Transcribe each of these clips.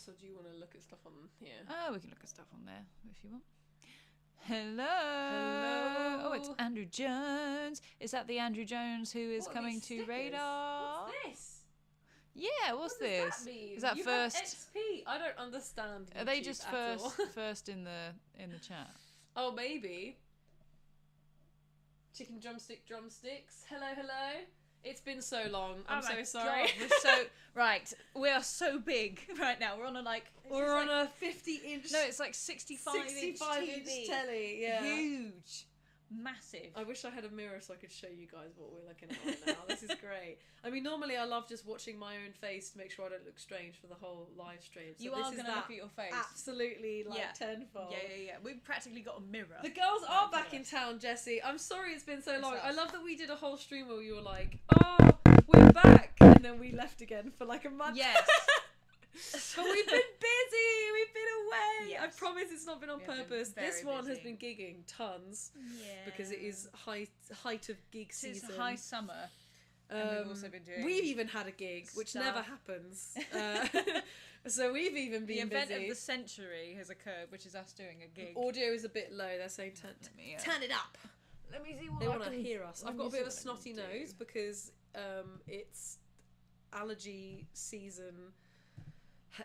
OBS, or do you want to look at stuff on here? Oh, we can look at stuff on there if you want. Hello. Hello. Oh, it's Andrew Jones. Is that the Andrew Jones who is What are coming these to stickers? radar? What's this? Yeah, what's What this? does that mean? Is that you first? Have XP. I don't understand. Are they YouTube just at all. first in the chat? Oh, maybe. Chicken drumsticks. Hello. It's been so long. I'm so sorry. God, we're so right. We are so big right now. We're on a We're on a 50-inch. No, it's like 65-inch TV. telly. Yeah. Huge, massive. I wish I had a mirror so I could show you guys what we're looking at right now. This is great. I mean, normally I love just watching my own face to make sure I don't look strange for the whole live stream. So You are going to look at your face. Absolutely, tenfold. Yeah. We've practically got a mirror. The girls are back in town, Jessie. I'm sorry it's been so long. I love that we did a whole stream where you were like, oh, we're back. And then we left again for like a month. Yes. But we've been busy. We've been away. Yes. I promise it's not been on purpose. This one has busy. been gigging tons. Yeah. Because it is height of gig season. It's high summer. And we've also been doing. We've even had a gig, which stuff. never happens. So we've even been the event busy. of the century has occurred, which is us doing a gig. Audio is a bit low. They're saying turn it up. Let me see what They I want to can... hear us. Let I've me got a see bit of a what I snotty can do. nose because it's allergy season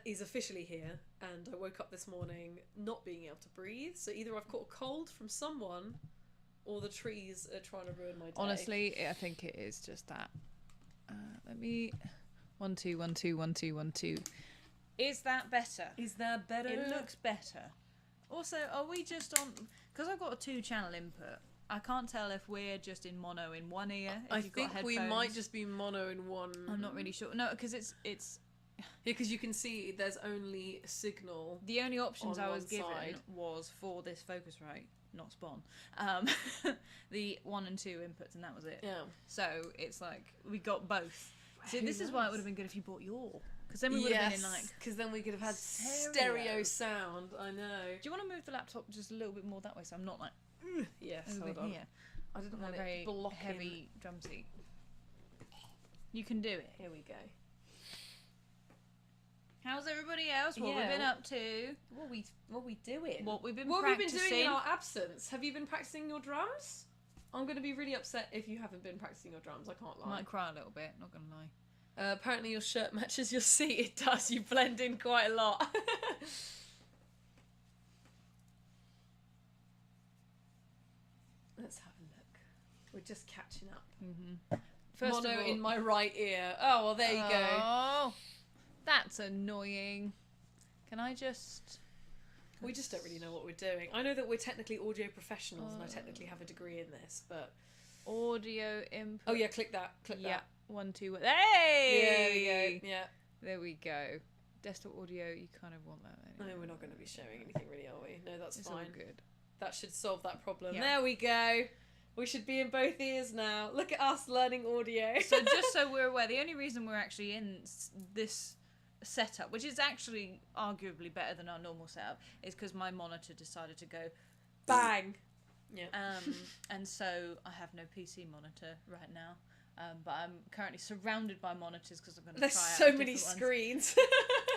is officially here, and I woke up this morning not being able to breathe. So either I've caught a cold from someone, or the trees are trying to ruin my day. Honestly, I think it is just that. Let me... 1 2 1 2 1 2 1 2. Is that better? Is that better? It looks better. Also, are we just on... Because I've got a 2-channel input. I can't tell if we're just in mono in one ear. I think we might just be mono in one. I'm not really sure. No, because it's... Yeah, because you can see there's only a signal. The only options on I was one given side. was for this Focusrite, not Spawn. The 1 and 2 inputs, and that was it. Yeah. So it's like we got both. So Who this is why it knows? would have been good if you bought your, because then we would have been in like. because then we could have had stereo. stereo sound. I know. Do you want to move the laptop just a little bit more that way, so I'm not like Yes. over Hold on. here? I didn't On want a it very blocking. heavy drum seat. You can do it. Here we go. How's everybody else? What Yeah. we've been up to? What we doing? What we've been What have you practicing? been doing in our absence? Have you been practicing your drums? I'm going to be really upset if you haven't been practicing your drums. I can't I lie. might cry a little bit. Not gonna lie. Apparently your shirt matches your seat. It does. You blend in quite a lot. Let's have a look. We're just catching up. Mm-hmm. First Mono of all, in my right ear. Oh, well, there you go. Oh, that's annoying. Can I just... We just don't really know what we're doing. I know that we're technically audio professionals and I technically have a degree in this, but... Audio input. Oh, yeah, click that. Click Yeah. that. 1 2 Hey! Yeah, there we go. Yeah. There we go. Desktop audio, you kind of want that. No, we're not going to be showing anything really, are we? No, that's It's fine. all good. That should solve that problem. Yeah. There we go. We should be in both ears now. Look at us learning audio. So just so we're aware, the only reason we're actually in this setup, which is actually arguably better than our normal setup, is because my monitor decided to go Bang. Yeah. and so I have no PC monitor right now. But I'm currently surrounded by monitors because I'm going to try out There's so many different screens.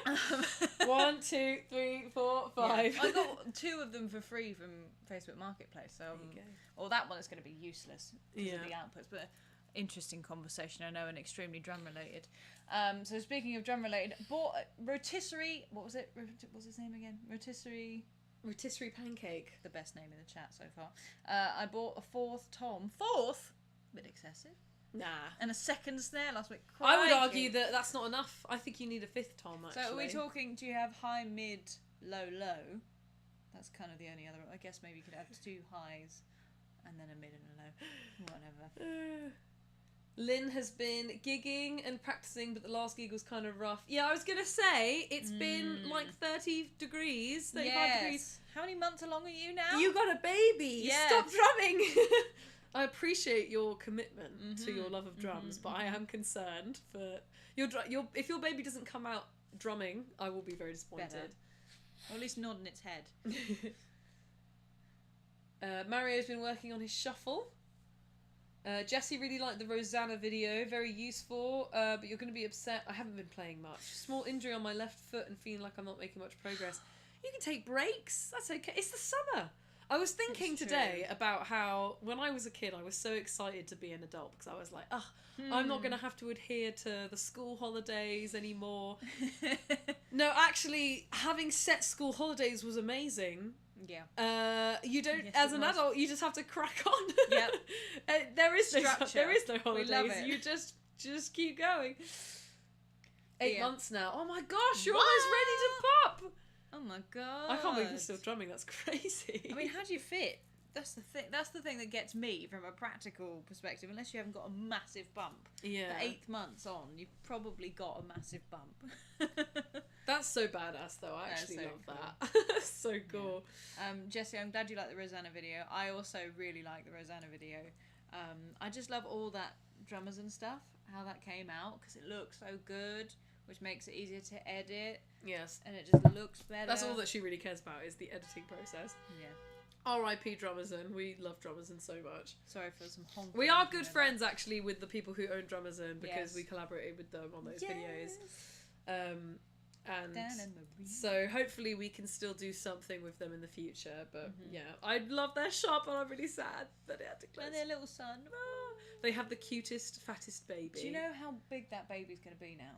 ones. 1, 2, 3, 4, 5. Yeah. I got 2 of them for free from Facebook Marketplace. So, There you go. well, that one is going to be useless because of Yeah. the outputs. But interesting conversation, I know, and extremely drum related. So speaking of drum related, bought rotisserie. What was it? What's his name again? Rotisserie. Rotisserie pancake. The best name in the chat so far. I bought a 4th tom. 4th? Bit excessive. Nah. And a 2nd snare last week. I would Crikey. argue that that's not enough. I think you need a 5th tom, actually. So are we talking, do you have high, mid, low, low? That's kind of the only other, I guess maybe you could have 2 highs and then a mid and a low. Whatever. Lynn has been gigging and practicing, but the last gig was kind of rough. Yeah, I was going to say, it's been like 30 degrees, 35 degrees. How many months along are you now? You got a baby! Yes. Stop drumming! I appreciate your commitment to your love of drums, but I am concerned for... if your baby doesn't come out drumming, I will be very disappointed. Better. Or at least nodding its head. Mario's been working on his shuffle. Jessie really liked the Rosanna video, very useful, but you're going to be upset. I haven't been playing much. Small injury on my left foot and feeling like I'm not making much progress. You can take breaks. That's okay. It's the summer. I was thinking today about how when I was a kid I was so excited to be an adult because I was like, I'm not going to have to adhere to the school holidays anymore. No, actually, having set school holidays was amazing. Yeah. You don't, as an adult, you just have to crack on. Yep. There is no holidays. We love it. You just keep going. 8 months now. Oh my gosh, you're What? almost ready to pop. Oh my god. I can't believe you're still drumming. That's crazy. I mean, how do you fit? That's the thing. That's the thing that gets me from a practical perspective. Unless you haven't got a massive bump. Yeah. The 8 months on, you've probably got a massive bump. That's so badass, though. I actually so love that. So cool. Yeah. Jessie, I'm glad you like the Rosanna video. I also really like the Rosanna video. I just love all that drummers and stuff. How that came out because it looks so good, which makes it easier to edit. Yes. And it just looks better. That's all that she really cares about is the editing process. Yeah. R.I.P. Drummazon. We love Drummazon so much. Sorry for some honking. We are good friends actually with the people who own Drummazon because we collaborated with them on those Yes. videos. And so hopefully we can still do something with them in the future. But yeah, I love their shop and I'm really sad that it had to close. And their little son. Oh, they have the cutest, fattest baby. Do you know how big that baby's going to be now?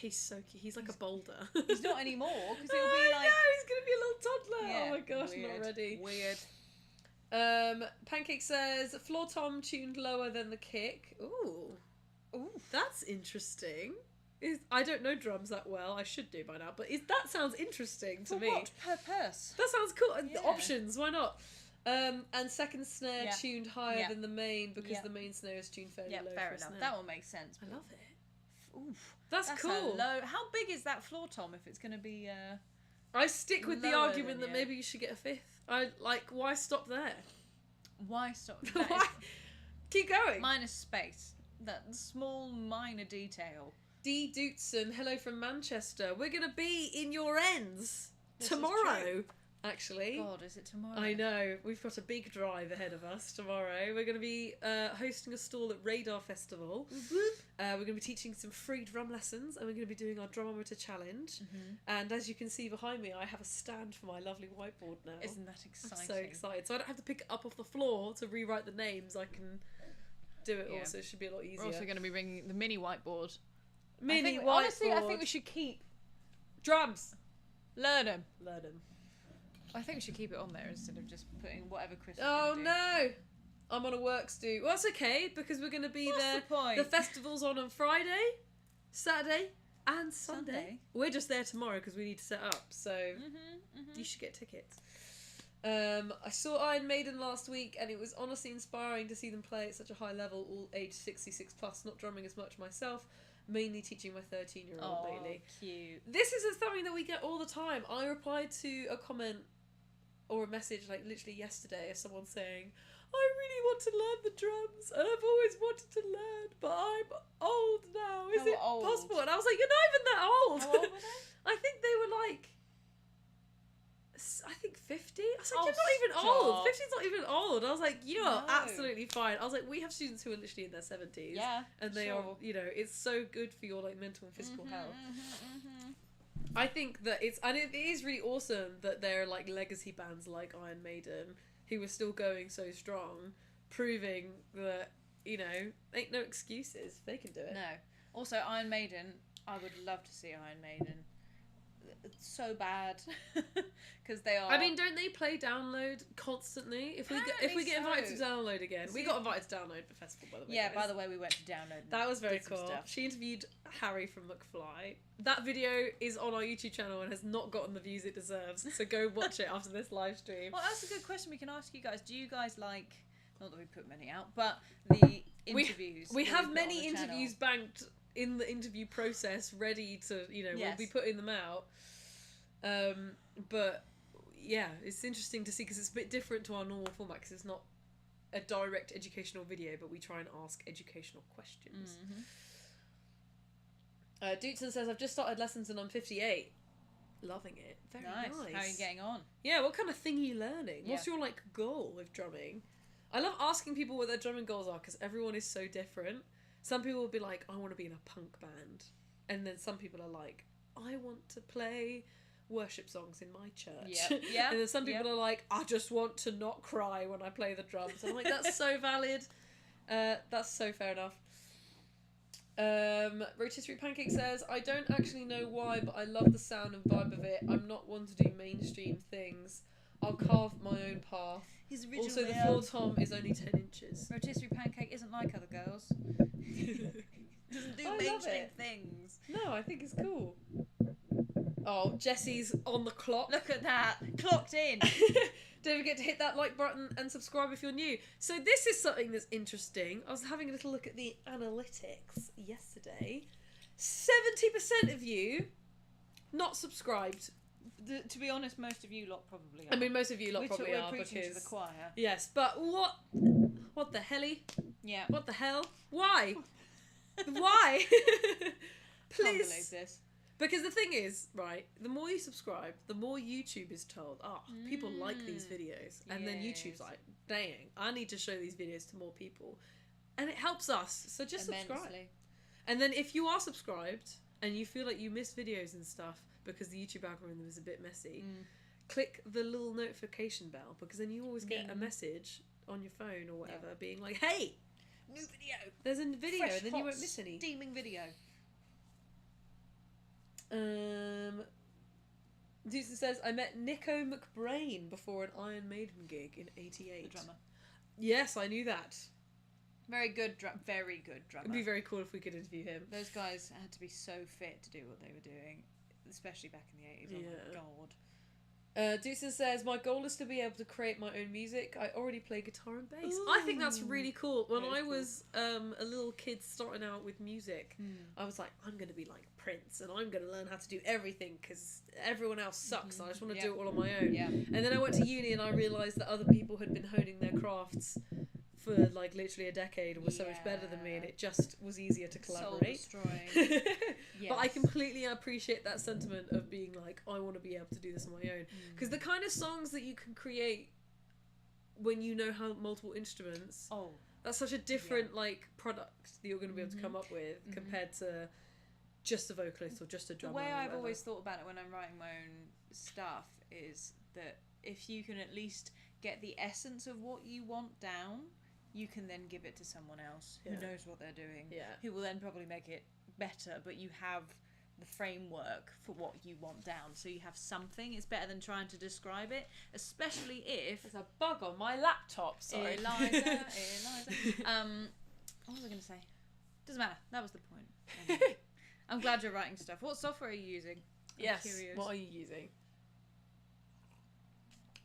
He's so cute. He's like a boulder. He's not anymore because he'll I be like. know, he's going to be a little toddler. Yeah, oh my gosh, weird, not ready. Weird. Pancake says floor tom tuned lower than the kick. Ooh, that's interesting. I don't know drums that well. I should do by now, but that sounds interesting to me. What purpose? That sounds cool. Yeah. Options, why not? And second snare Yeah. tuned higher Yeah. than the main because Yeah. the main snare is tuned fairly Yeah, low. fair for a enough. snare. That one makes sense. I love it. Oof. That's cool. A low. How big is that floor tom if it's going to be? I stick with the Lower argument than that maybe you should get a fifth. Why stop there? Why stop? Why? Keep going. Minus space. That small minor detail. D. Dootson, hello from Manchester. We're going to be in your ends This is tomorrow, true. actually. God, is it tomorrow? I know. We've got a big drive ahead of us tomorrow. We're going to be hosting a stall at Radar Festival. We're going to be teaching some free drum lessons and we're going to be doing our drumometer challenge. And as you can see behind me, I have a stand for my lovely whiteboard now. Isn't that exciting? I'm so excited. So I don't have to pick it up off the floor to rewrite the names. I can do it all, so it should be a lot easier. We're also going to be bringing the mini whiteboard. Whiteboard. Honestly, I think we should keep drums. Learn them. I think we should keep it on there instead of just putting whatever Chris. Oh no! I'm on a works do. Well, that's okay because we're going to be there. What's the point? The festival's on Friday, Saturday, and Sunday. We're just there tomorrow because we need to set up. So you should get tickets. I saw Iron Maiden last week and it was honestly inspiring to see them play at such a high level, all age 66 plus, not drumming as much myself, mainly teaching my 13-year-old Bailey. Cute. This is something that we get all the time. I replied to a comment or a message like literally yesterday of someone saying, I really want to learn the drums and I've always wanted to learn, but I'm old now. Is it possible? And I was like, you're not even that old. How old were they? I think they were like, I think 50. I was like, you're not even stop. old. 50's not even old. I was like, you are No. absolutely fine. I was like, we have students who are literally in their 70s. Yeah. And they are, it's so good for your like mental and physical health. I think that it is really awesome that there are like legacy bands like Iron Maiden who are still going so strong, proving that, ain't no excuses. They can do it. No. Also, Iron Maiden, I would love to see Iron Maiden. It's so bad because they are. I mean, don't they play Download constantly? If we get invited to Download again, we got invited to Download the festival, by the way. Yeah, guys. by the way, we went to Download. That was very did some cool. stuff. She interviewed Harry from McFly. That video is on our YouTube channel and has not gotten the views it deserves. So go watch it after this live stream. Well, that's a good question we can ask you guys. Do you guys like? Not that we put many out, but the interviews. We that have we've got many on the interviews channel. banked in the interview process, ready to we'll Yes. be putting them out. But yeah, it's interesting to see because it's a bit different to our normal format because it's not a direct educational video, but we try and ask educational questions. Dootson says, I've just started lessons and I'm 58. Loving it. Very nice. How are you getting on? Yeah, what kind of thing are you learning? What's Yeah. your goal with drumming? I love asking people what their drumming goals are because everyone is so different. Some people will be like, I want to be in a punk band. And then some people are like, I want to play worship songs in my church. Yep. Yeah. And then some people are like, I just want to not cry when I play the drums. And I'm like, that's so valid. That's so fair enough. Rotisserie Pancake says, I don't actually know why, but I love the sound and vibe of it. I'm not one to do mainstream things. I'll carve my own path. He's Also, the floor tom is only 10 inches. Rotisserie Pancake isn't like other girls. Doesn't do mainstream things. No, I think it's cool. Oh, Jessie's on the clock. Look at that. Clocked in. Don't forget to hit that like button and subscribe if you're new. So this is something that's interesting. I was having a little look at the analytics yesterday. 70% of you not subscribed. To be honest, most of you lot probably are. I mean, most of you lot probably we're are preaching because... to the choir. Yes, but what the helly? Yeah. What the hell? Why? Why? Please. Can't believe this. Because the thing is, right, the more you subscribe, the more YouTube is told, people like these videos. And then YouTube's like, dang, I need to show these videos to more people. And it helps us, so just subscribe. And then if you are subscribed and you feel like you miss videos and stuff because the YouTube algorithm is a bit messy, click the little notification bell because then you always get a message on your phone or whatever being like, hey, new video. There's a video. Fresh, and then you won't miss any. Steaming video. Deuce says, I met Nico McBrain before an Iron Maiden gig in '88. The drummer. Yes, I knew that. Very good drummer. It'd be very cool if we could interview him. Those guys had to be so fit to do what they were doing, especially back in the 80s. Oh my god. Deuce says, my goal is to be able to create my own music. I already play guitar and bass. Ooh. I think that's really cool. When I was a little kid starting out with music, I was like, I'm going to be like Prince and I'm going to learn how to do everything because everyone else sucks and I just want to do it all on my own. Yeah. And then I went to uni and I realised that other people had been honing their crafts for like literally a decade and were so much better than me, and it just was easier to collaborate. Soul-destroying. But I completely appreciate that sentiment of being like, I want to be able to do this on my own, because the kind of songs that you can create when you know how multiple instruments, that's such a different like product that you're going to be able to come up with compared to just a vocalist or just a drummer. The way I've always thought about it when I'm writing my own stuff is that if you can at least get the essence of what you want down, you can then give it to someone else who knows what they're doing, who will then probably make it better, but you have the framework for what you want down, so you have something. It's better than trying to describe it, especially if... There's a bug on my laptop, sorry. Eliza. What was I going to say? Doesn't matter, that was the point. Anyway. I'm glad you're writing stuff. What software are you using? I'm curious. What are you using?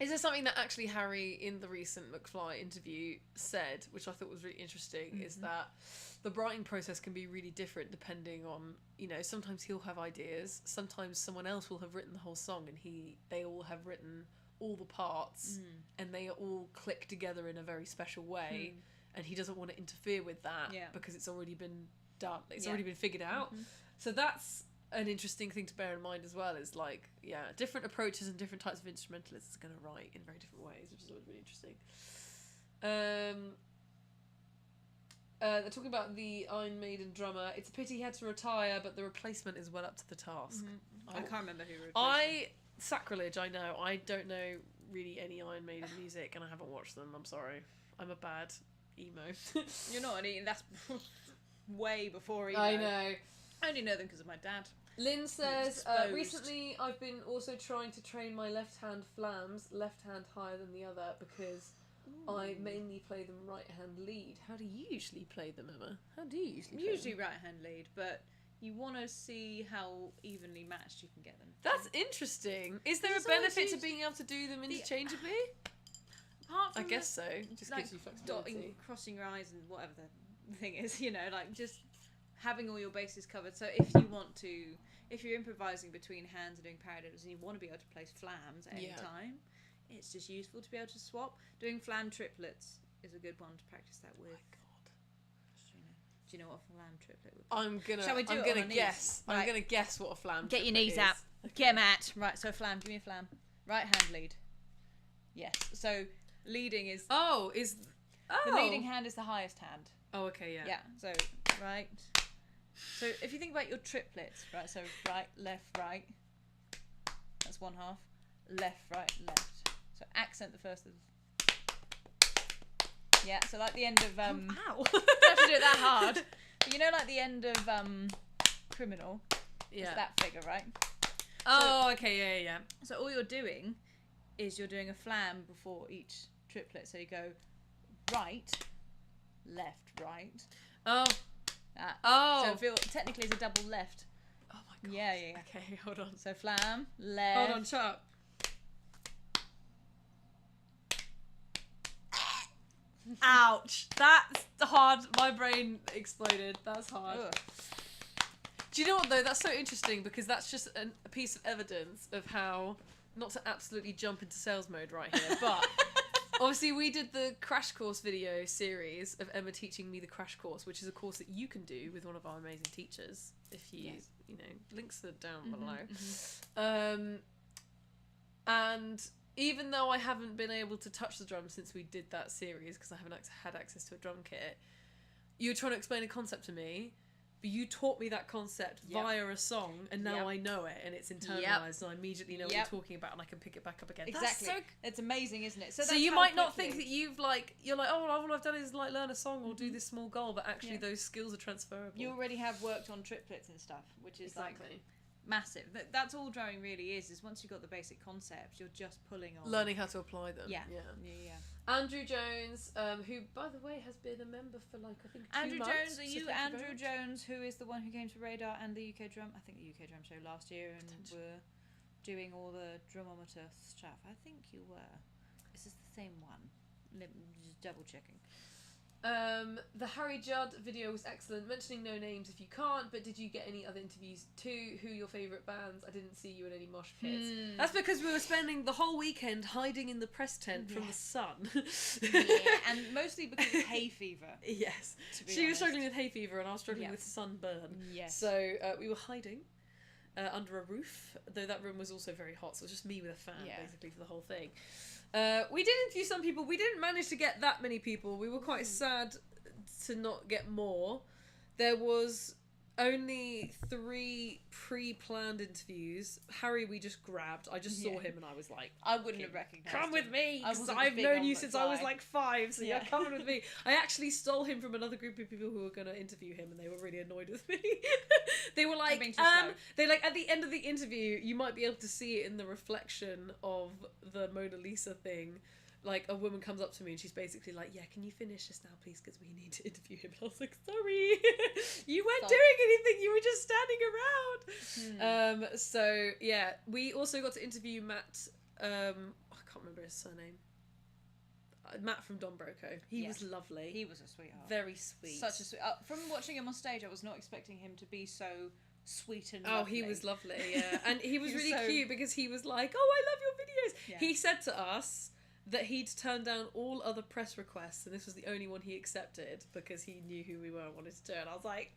Is there something that actually Harry in the recent McFly interview said, which I thought was really interesting, is that the writing process can be really different depending on, sometimes he'll have ideas, sometimes someone else will have written the whole song and they all have written all the parts and they all click together in a very special way and he doesn't want to interfere with that because it's already been done, it's already been figured out. So that's an interesting thing to bear in mind as well, is like, different approaches and different types of instrumentalists are going to write in very different ways, which is always really interesting. They're talking about the Iron Maiden drummer. It's a pity he had to retire, but the replacement is well up to the task. I can't remember who replaced him. Sacrilege, I know. I don't know really any Iron Maiden music, and I haven't watched them. I'm sorry. I'm a bad emo. You're not any... That's way before emo. I know. I only know them because of my dad. Lynn says, recently I've been also trying to train my left hand flams, left hand higher than the other, because I mainly play them right hand lead. How do you usually play them, Emma? How do you usually play them? Usually right hand lead, but you want to see how evenly matched you can get them. That's interesting. Is there a benefit to being able to do them interchangeably? Apart from I guess so. Just like, gives you flexibility. Dotting, crossing your eyes and whatever the thing is, like just... having all your bases covered. So if you're improvising between hands and doing paradiddles and you want to be able to place flams at any time, it's just useful to be able to swap. Doing flam triplets is a good one to practice that with. Oh my god. Do you know what a flam triplet would be? I'm gonna guess what a flam triplet is. Get your knees out. Okay. Get Matt. Right, so flam, give me a flam. Right hand lead. Yes. So leading is The leading hand is the highest hand. Oh, okay, yeah. Yeah. So right. So if you think about your triplets, right? So right, left, right. That's one half. Left, right, left. So accent the first of. Yeah. So like the end of Ow! You don't have to do it that hard. But you know, like the end of Criminal. Yeah. It's that figure, right? Oh, okay, yeah. So all you're doing is you're doing a flam before each triplet. So you go right, left, right. Oh. That. Oh. So technically it's a double left. Oh my god. Yeah. Okay, hold on. So flam, left. Hold on, shut up. Ouch. That's hard. My brain exploded. That's hard. Ugh. Do you know what though? That's so interesting because that's just a piece of evidence of how, not to absolutely jump into sales mode right here, but obviously we did the crash course video series of Emma teaching me the crash course, which is a course that you can do with one of our amazing teachers if you, you know, links are down below. And even though I haven't been able to touch the drums since we did that series because I haven't had access to a drum kit, you were trying to explain a concept to me. But you taught me that concept via a song, and now I know it, and it's internalized, and I immediately know what you're talking about, and I can pick it back up again. Exactly. It's amazing, isn't it? So you might not think that you're like, oh, all I've done is like learn a song or do this small goal, but actually those skills are transferable. You already have worked on triplets and stuff, which is like massive. That's all drumming really is once you've got the basic concepts, you're just pulling on. Learning how to apply them. Yeah. Andrew Jones, who, by the way, has been a member for like, I think, 2 Andrew months. Jones, are you Andrew Jones, who is the one who came to Radar and the UK Drum, I think the UK Drum Show last year, and were doing all the drumometer stuff? I think you were. Is this the same one? Just double checking. The Harry Judd video was excellent. Mentioning no names if you can't, but did you get any other interviews too? Who are your favourite bands? I didn't see you in any mosh pits. That's because we were spending the whole weekend hiding in the press tent from the sun. And mostly because of hay fever. Yes. She was struggling with hay fever and I was struggling with sunburn. Yes. So we were hiding under a roof, though that room was also very hot, so it was just me with a fan basically for the whole thing. We did interview some people. We didn't manage to get that many people. We were quite sad to not get more. There was only 3 pre-planned interviews. Harry we just grabbed. I just saw him and I was like, I wouldn't have recognised come with him. me, because I've known you since I was like 5, so yeah, come with me. I actually stole him from another group of people who were going to interview him and they were really annoyed with me. They were like, they like, at the end of the interview, you might be able to see it in the reflection of the Mona Lisa thing. Like, a woman comes up to me and she's basically like, yeah, can you finish this now, please, because we need to interview him. And I was like, sorry, you weren't doing anything, you were just standing around. So, yeah, we also got to interview Matt, I can't remember his surname. Matt from Don Broco. He was lovely. He was a sweetheart. Very sweet. Such a sweet. From watching him on stage, I was not expecting him to be so sweet and lovely. Oh, he was lovely, yeah. And he was really cute because he was like, oh, I love your videos. Yeah. He said to us that he'd turned down all other press requests and this was the only one he accepted because he knew who we were and wanted to do it. And I was like,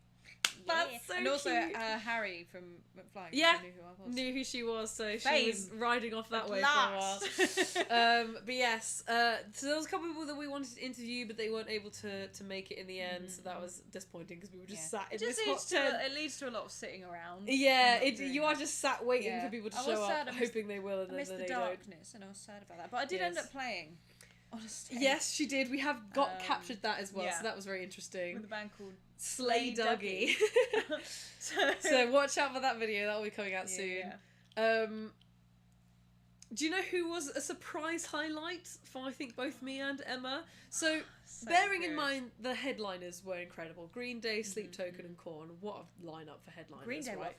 that's so cute. And also Harry from McFly. Yeah, knew who I was. Knew who she was, so she was riding off that way for a while. But yes, so there was a couple of people that we wanted to interview, but they weren't able to make it in the end, so that was disappointing because we were just sat in this hot tent. It leads to a lot of sitting around. Yeah, you are just sat waiting for people to show up, hoping they will, and then they don't. I missed the darkness, and I was sad about that. But I did end up playing. Honestly. Yes, she did. We have captured that as well, so that was very interesting. With a band called Slay Dougie. So watch out for that video. That will be coming out soon. Yeah. Do you know who was a surprise highlight for, I think, both me and Emma? So bearing in mind the headliners were incredible. Green Day, Sleep Token and Korn. What a lineup for headliners, Green Day, right?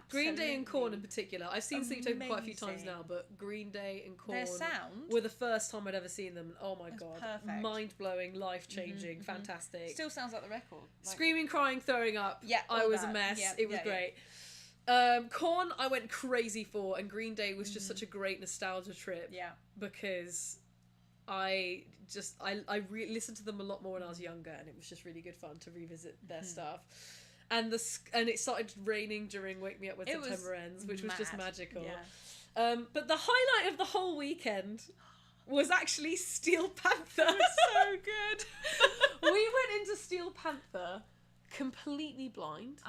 Green Day and Korn in particular. I've seen Sleep Token quite a few times now, but Green Day and Korn were the first time I'd ever seen them. Oh my god. Perfect. Mind-blowing, life-changing, fantastic. Still sounds like the record. Screaming, crying, throwing up. Yeah, I was a mess. Yeah, it was great. Korn I went crazy for, and Green Day was just such a great nostalgia trip. Yeah. Because I listened to them a lot more when I was younger, and it was just really good fun to revisit their stuff. And it started raining during Wake Me Up When September Ends, which was just magical. Yeah. But the highlight of the whole weekend was actually Steel Panther. So good. We went into Steel Panther completely blind.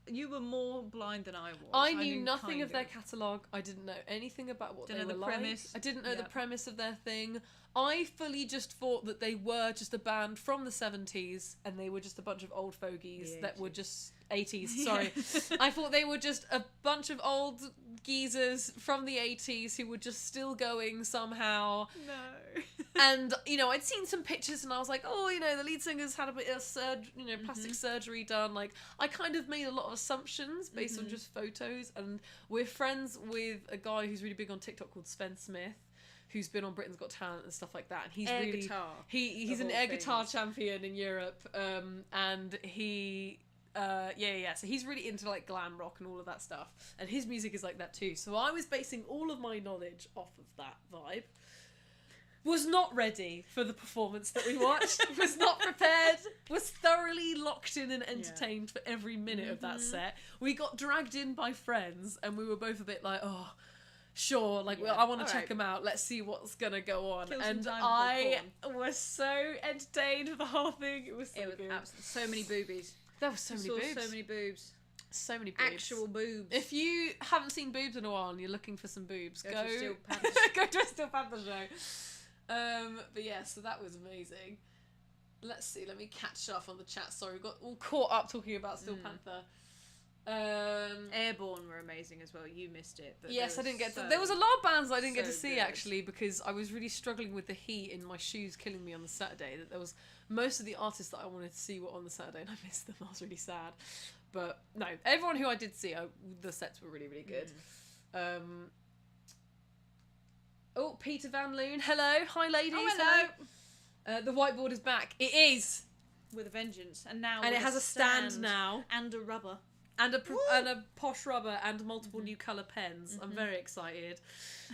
You were more blind than I was. I knew nothing of their catalogue. I didn't know anything about what they were like. Premise. I didn't know the premise of their thing. I fully just thought that they were just a band from the 70s and they were just a bunch of old fogies that were just 80s, sorry. I thought they were just a bunch of old geezers from the 80s who were just still going somehow. No. And, you know, I'd seen some pictures and I was like, oh, you know, the lead singer's had a bit of plastic surgery done. Like, I kind of made a lot of assumptions based on just photos. And we're friends with a guy who's really big on TikTok called Sven Smith, who's been on Britain's Got Talent and stuff like that. And he's he's an air guitar champion in Europe. And he... so he's really into like glam rock and all of that stuff, and his music is like that too. So I was basing all of my knowledge off of that vibe. Was not ready for the performance that we watched. Was not prepared. Was thoroughly locked in and entertained for every minute of that set. We got dragged in by friends, and we were both a bit like, oh, sure, like I want to check them out. Let's see what's gonna go on. And I was so entertained with the whole thing. It was good. So many boobies. There was so many boobs. So many boobs. So many boobs. Actual boobs. If you haven't seen boobs in a while and you're looking for some boobs, go to Steel to a Steel Panther show. But yeah, so that was amazing. Let's see, let me catch up on the chat. Sorry, we got all caught up talking about Steel Panther. Airborne were amazing as well. You missed it. But yes, I didn't get to. There was a lot of bands I didn't get to see actually, because I was really struggling with the heat in my shoes killing me on the Saturday. That there was most of the artists that I wanted to see were on the Saturday and I missed them. I was really sad. But no, everyone who I did see, the sets were really, really good. Oh, Peter Van Loon. Hello. Hi, ladies. Oh, hello. The whiteboard is back. It is. With a vengeance. And now it has a stand now. And a rubber. And a posh rubber and multiple new colour pens. I'm very excited.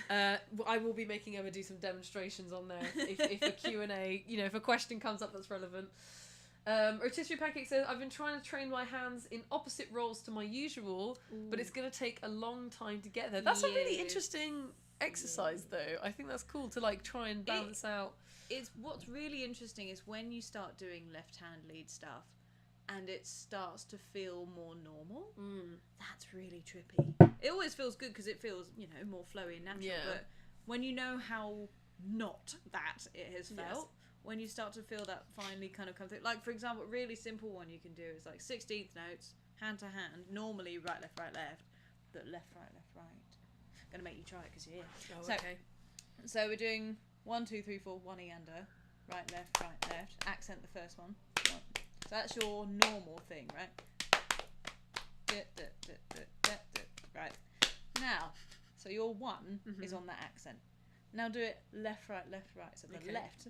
I will be making Emma do some demonstrations on there if a Q&A, you know, if a question comes up that's relevant. Rotisserie Pancake says, I've been trying to train my hands in opposite roles to my usual, but it's going to take a long time to get there. That's a really interesting exercise, though. I think that's cool to like try and balance out. It's what's really interesting is when you start doing left-hand lead stuff, and it starts to feel more normal. That's really trippy. It always feels good because it feels, you know, more flowy and natural. But when you know how not that it has felt, when you start to feel that finally kind of come through. Like, for example, a really simple one you can do is like 16th notes, hand to hand, normally right, left, but left, right, left, right. I'm going to make you try it because you're here. Oh, okay. So we're doing 1, 2, 3, 4, 1 E under, right, left, accent the first one. So that's your normal thing, right? Right. Now, so your 1 is on that accent. Now do it left, right. So the left,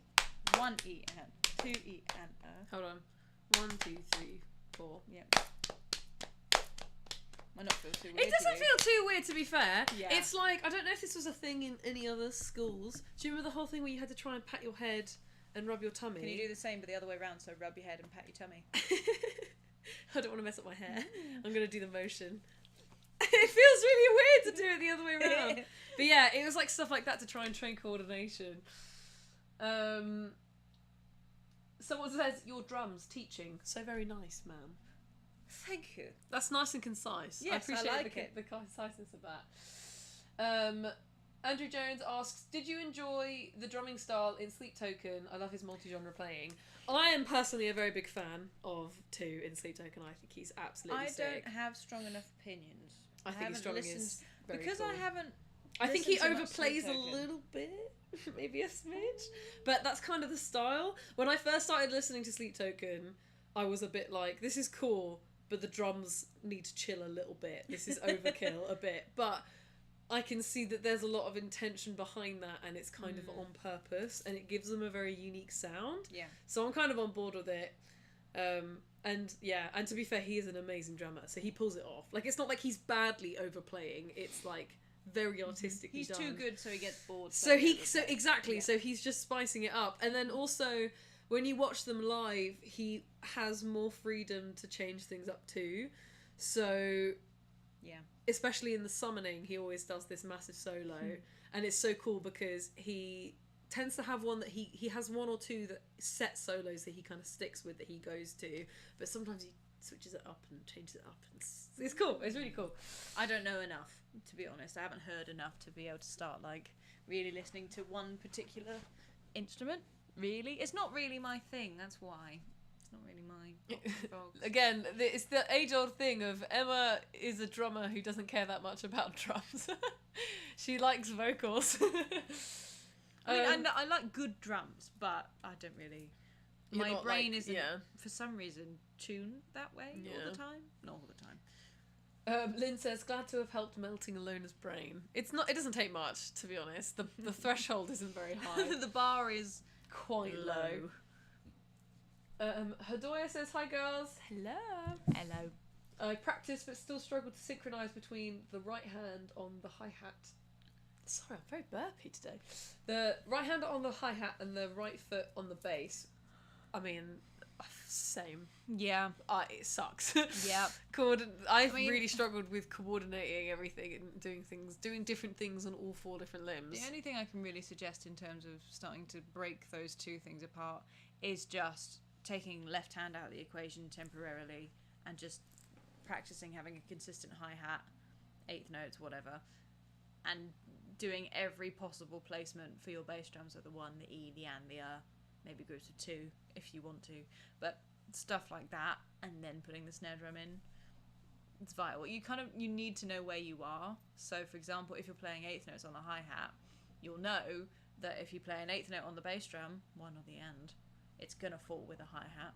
1 E and 2 E and Hold on. 1, 2, 3, 4. Yep. Might not feel too weird. It doesn't feel too weird, to be fair. Yeah. It's like, I don't know if this was a thing in any other schools. Do you remember the whole thing where you had to try and pat your head and rub your tummy? Can you do the same but the other way around? So rub your head and pat your tummy. I don't want to mess up my hair. I'm going to do the motion. It feels really weird to do it the other way around. But yeah, it was like stuff like that to try and train coordination. Someone says, your drums teaching. So very nice, ma'am. Thank you. That's nice and concise. Yes, I appreciate I like the conciseness of that. Andrew Jones asks, did you enjoy the drumming style in Sleep Token? I love his multi-genre playing. I am personally a very big fan of 2 in Sleep Token. I think he's absolutely sick. I don't have strong enough opinions. I think his drumming is very because cool. I haven't. I think he listened to much overplays Sleep a Token. little bit, maybe a smidge, but that's kind of the style. When I first started listening to Sleep Token, I was a bit like, this is cool, but the drums need to chill a little bit. This is overkill a bit, but I can see that there's a lot of intention behind that, and it's kind of on purpose, and it gives them a very unique sound. Yeah. So I'm kind of on board with it. And yeah, and to be fair, he is an amazing drummer, so he pulls it off. Like, it's not like he's badly overplaying. It's like very artistically He's done. too good, so he gets bored. So exactly. Yeah. So he's just spicing it up, and then also when you watch them live, he has more freedom to change things up too. So yeah, especially in the summoning, he always does this massive solo, and it's so cool because he tends to have one that he has one or two that set solos that he kind of sticks with, that he goes to, but sometimes he switches it up and changes it up. It's cool. It's really cool. I don't know enough, to be honest. I haven't heard enough to be able to start like really listening to one particular instrument. Really, it's not really my thing. That's why. It's not really my. Again, it's the age-old thing of Emma is a drummer who doesn't care that much about drums. She likes vocals. I mean, I like good drums, but I don't really. My brain isn't, for some reason, tuned that way all the time. Not all the time. Lynn says, glad to have helped melting Ilona's brain. It doesn't take much, to be honest. The threshold isn't very high. The bar is quite low. Hadoya says, hi girls. Hello. Hello. I practice but still struggle to synchronise between the right hand on the hi-hat. Sorry, I'm very burpy today. The right hand on the hi-hat and the right foot on the bass. I mean, same. Yeah. It sucks. Yeah. I've really struggled with coordinating everything and doing different things on all 4 different limbs. The only thing I can really suggest in terms of starting to break those two things apart is just taking left hand out of the equation temporarily and just practicing having a consistent hi-hat, 8th notes, whatever, and doing every possible placement for your bass drums, so the 1, the E, the and, the maybe groups of 2 if you want to, but stuff like that, and then putting the snare drum in, it's vital. You need to know where you are. So for example, if you're playing 8th notes on the hi-hat, you'll know that if you play an 8th note on the bass drum, 1 or the end, it's gonna fall with a hi-hat.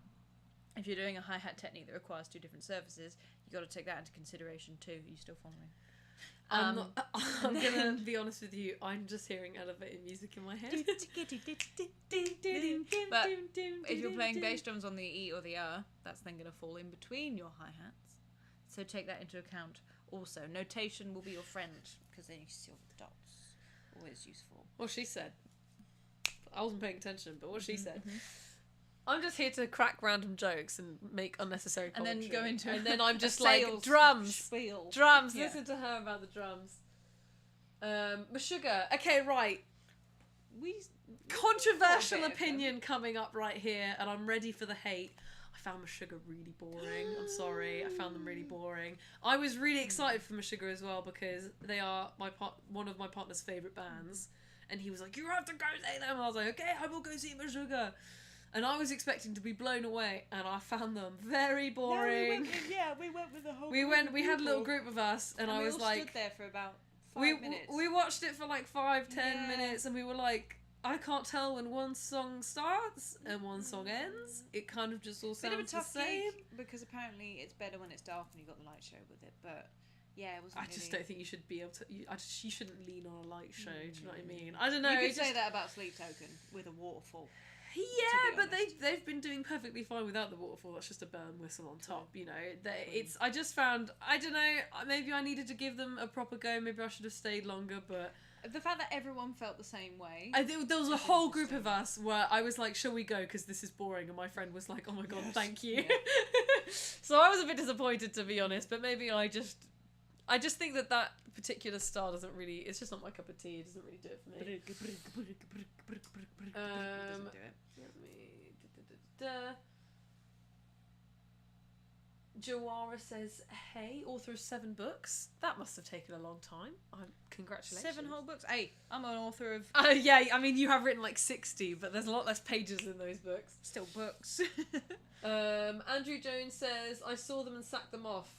If you're doing a hi-hat technique that requires 2 different surfaces, you've got to take that into consideration too. Are you still following? I'm gonna be honest with you, I'm just hearing elevator music in my head. But if you're playing bass drums on the E or the R, that's then gonna fall in between your hi-hats. So take that into account. Also, notation will be your friend, because then you see all the dots. Always useful. What she said. I wasn't paying attention, but what she said. I'm just here to crack random jokes and make unnecessary commentary. And then go into and then I'm just like drums. Spiel. Drums. Yeah. Listen to her about the drums. Meshuggah. Okay, right. Controversial opinion coming up right here, and I'm ready for the hate. I found Meshuggah really boring. I'm sorry. I found them really boring. I was really excited for Meshuggah as well because they are one of my partner's favourite bands. And he was like, you have to go see them. I was like, okay, I will go see Meshuggah. And I was expecting to be blown away, and I found them very boring. No, we went with the whole. We had a little group of us, and I was all like, stood there for about 5 minutes. We watched it for like 5-10 minutes, and we were like, I can't tell when one song starts and one song ends. It kind of just all sounds bit of a tough the same. gig, because apparently it's better when it's dark and you've got the light show with it. But yeah, it wasn't. I just don't think you should be able to. You shouldn't lean on a light show. Do you know what I mean? I don't know. You could say that about Sleep Token with a waterfall. Yeah, but they've been doing perfectly fine without the waterfall. That's just a burn whistle on top, you know. I just found, I don't know, maybe I needed to give them a proper go. Maybe I should have stayed longer, but the fact that everyone felt the same way. There was a whole group of us where I was like, shall we go, because this is boring, and my friend was like, oh my god, thank you. Yeah. So I was a bit disappointed, to be honest, but maybe I just think that particular style doesn't really, it's just not my cup of tea. It doesn't really do it for me. Doesn't do it. Jawara says, hey, author of 7 books. That must have taken a long time. Congratulations. 7 whole books? 8. I'm an author of... yeah, I mean, you have written like 60, but there's a lot less pages in those books. Still books. Andrew Jones says, I saw them and sacked them off.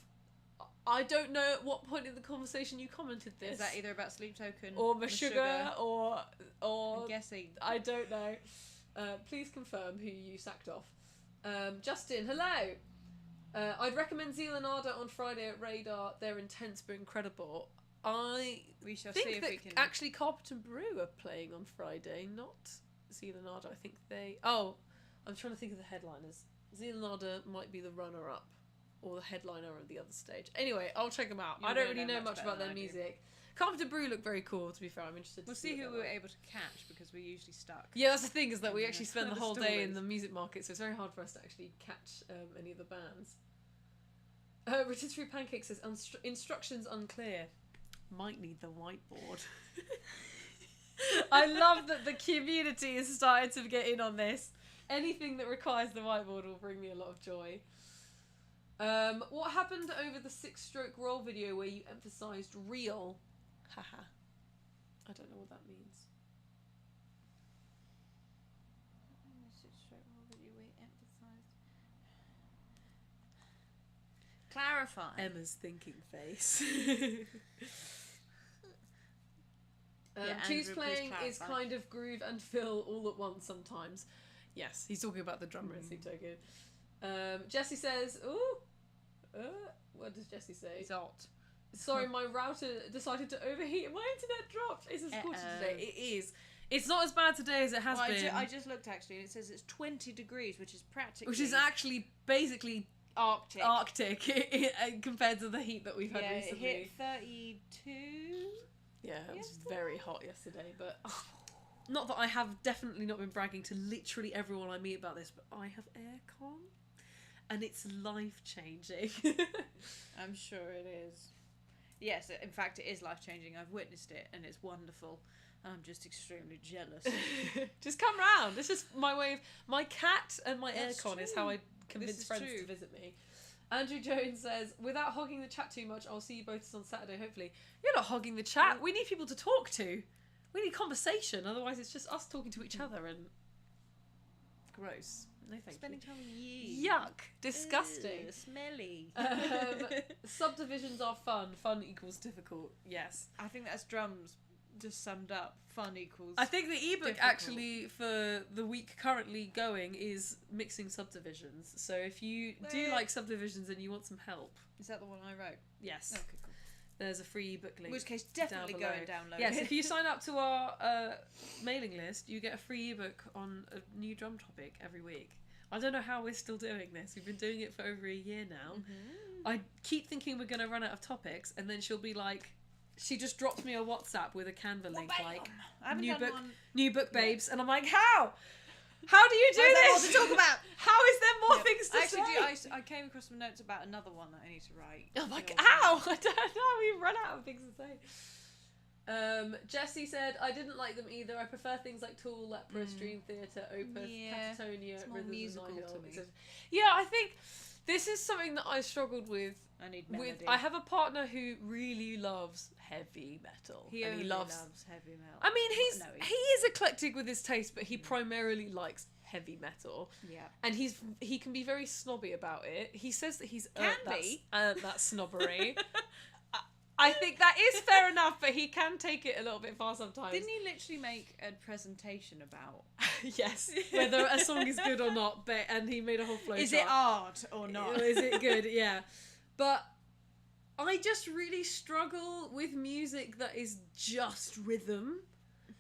I don't know at what point in the conversation you commented this. Is that either about Sleep Token or Meshuggah or I'm guessing. I don't know. Please confirm who you sacked off. Justin, hello. I'd recommend Zeal and Ardor on Friday at Radar. They're intense but incredible. We shall think see if that we can. Actually, Carpenter Brew are playing on Friday, not Zeal and Ardor. I think they. Oh, I'm trying to think of the headliners. Zeal and Ardor might be the runner-up. Or the headliner of the other stage. Anyway, I'll check them out. I don't really know much about their music. Carpenter Brew look very cool, to be fair. I'm interested to see who we were able to catch, because we're usually stuck. Yeah, that's the thing, is that we actually spend the whole day in the music market, so it's very hard for us to actually catch any of the bands. Rotisserie Pancake says, instructions unclear. Might need the whiteboard. I love that the community is starting to get in on this. Anything that requires the whiteboard will bring me a lot of joy. What happened over the 6-stroke roll video where you emphasised real? Haha. I don't know what that means. Clarify. Emma's thinking face. Yeah, Choose Andrew, playing please is clarify. kind of groove and fill all at once sometimes. Yes, he's talking about the drummer in Sleep Token. Jessie says, ooh, what does Jessie say? Zot. Sorry, my router decided to overheat and my internet dropped. It's as cool today. It is. It's not as bad today as it has been. I just looked actually, and it says it's 20 degrees, which is practically... Which is actually basically Arctic compared to the heat that we've had recently. It hit 32. Yeah, it was very hot yesterday, but not that I have definitely not been bragging to literally everyone I meet about this, but I have aircon, and it's life-changing. I'm sure it is. Yes, in fact, it is life-changing. I've witnessed it, and it's wonderful. I'm just extremely jealous. Just come round. This is my way of... My cat and my That's aircon true. is how I convince This is friends true. to visit me. Andrew Jones says, without hogging the chat too much, I'll see you both on Saturday, hopefully. You're not hogging the chat. We need people to talk to. We need conversation. Otherwise, it's just us talking to each other and... Gross. No, thank Spending you. time with you. Yuck. Disgusting. Ew, smelly. Subdivisions are fun. Fun equals difficult. Yes. I think that's drums just summed up. Fun equals... I think the ebook difficult. actually for the week currently going is mixing subdivisions. So if you do like subdivisions and you want some help, Is that the one I wrote? yes, Okay, cool. there's a free ebook link. In which case, definitely down go below. and download Yes, it. if you sign up to our mailing list, you get a free ebook on a new drum topic every week. I don't know how we're still doing this. We've been doing it for over a year now. Mm-hmm. I keep thinking we're going to run out of topics, and then she'll be like... She just drops me a WhatsApp with a Canva link, like, I haven't new done book, one. new book, babes. And I'm like, how? How do you do Why is there this? more to talk about? How is there more Yeah. things to I actually say? I came across some notes about another one that I need to write. I'm like, Yeah. how? I don't know. We've run out of things to say. Jessie said, I didn't like them either. I prefer things like Tool, Leprous, Dream Theater, Opus, Yeah. Catatonia, It's more Rhythms musical and Nihil, to me. etc. Yeah, I think this is something that I struggled with. I need melody. I have a partner who really loves heavy metal. He and only he loves heavy metal. I mean, No, he is eclectic with his taste, but he primarily likes heavy metal, yeah. and he can be very snobby about it. He says that he's be. that snobbery. I think that is fair enough, but he can take it a little bit far sometimes. Didn't he literally make a presentation about Yes, whether a song is good or not, and he made a whole flowchart. is it art or not? Is it good? Yeah, but I just really struggle with music that is just rhythm,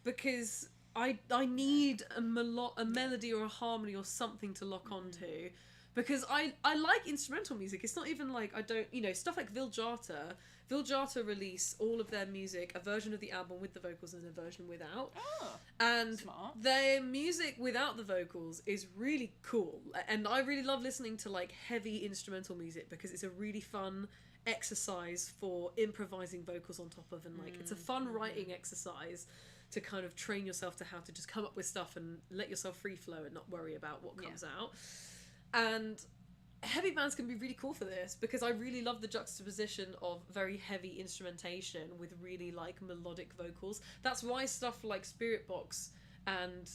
because I need a melody or a harmony or something to lock onto, because I like instrumental music. It's not even like I don't, stuff like Viljata release all of their music, a version of the album with the vocals and a version without. Oh, And smart. their music without the vocals is really cool. And I really love listening to like heavy instrumental music because it's a really fun exercise for improvising vocals on top of, and like it's a fun writing exercise to kind of train yourself to how to just come up with stuff and let yourself free flow and not worry about what comes out. And heavy bands can be really cool for this because I really love the juxtaposition of very heavy instrumentation with really like melodic vocals. That's why stuff like Spirit Box and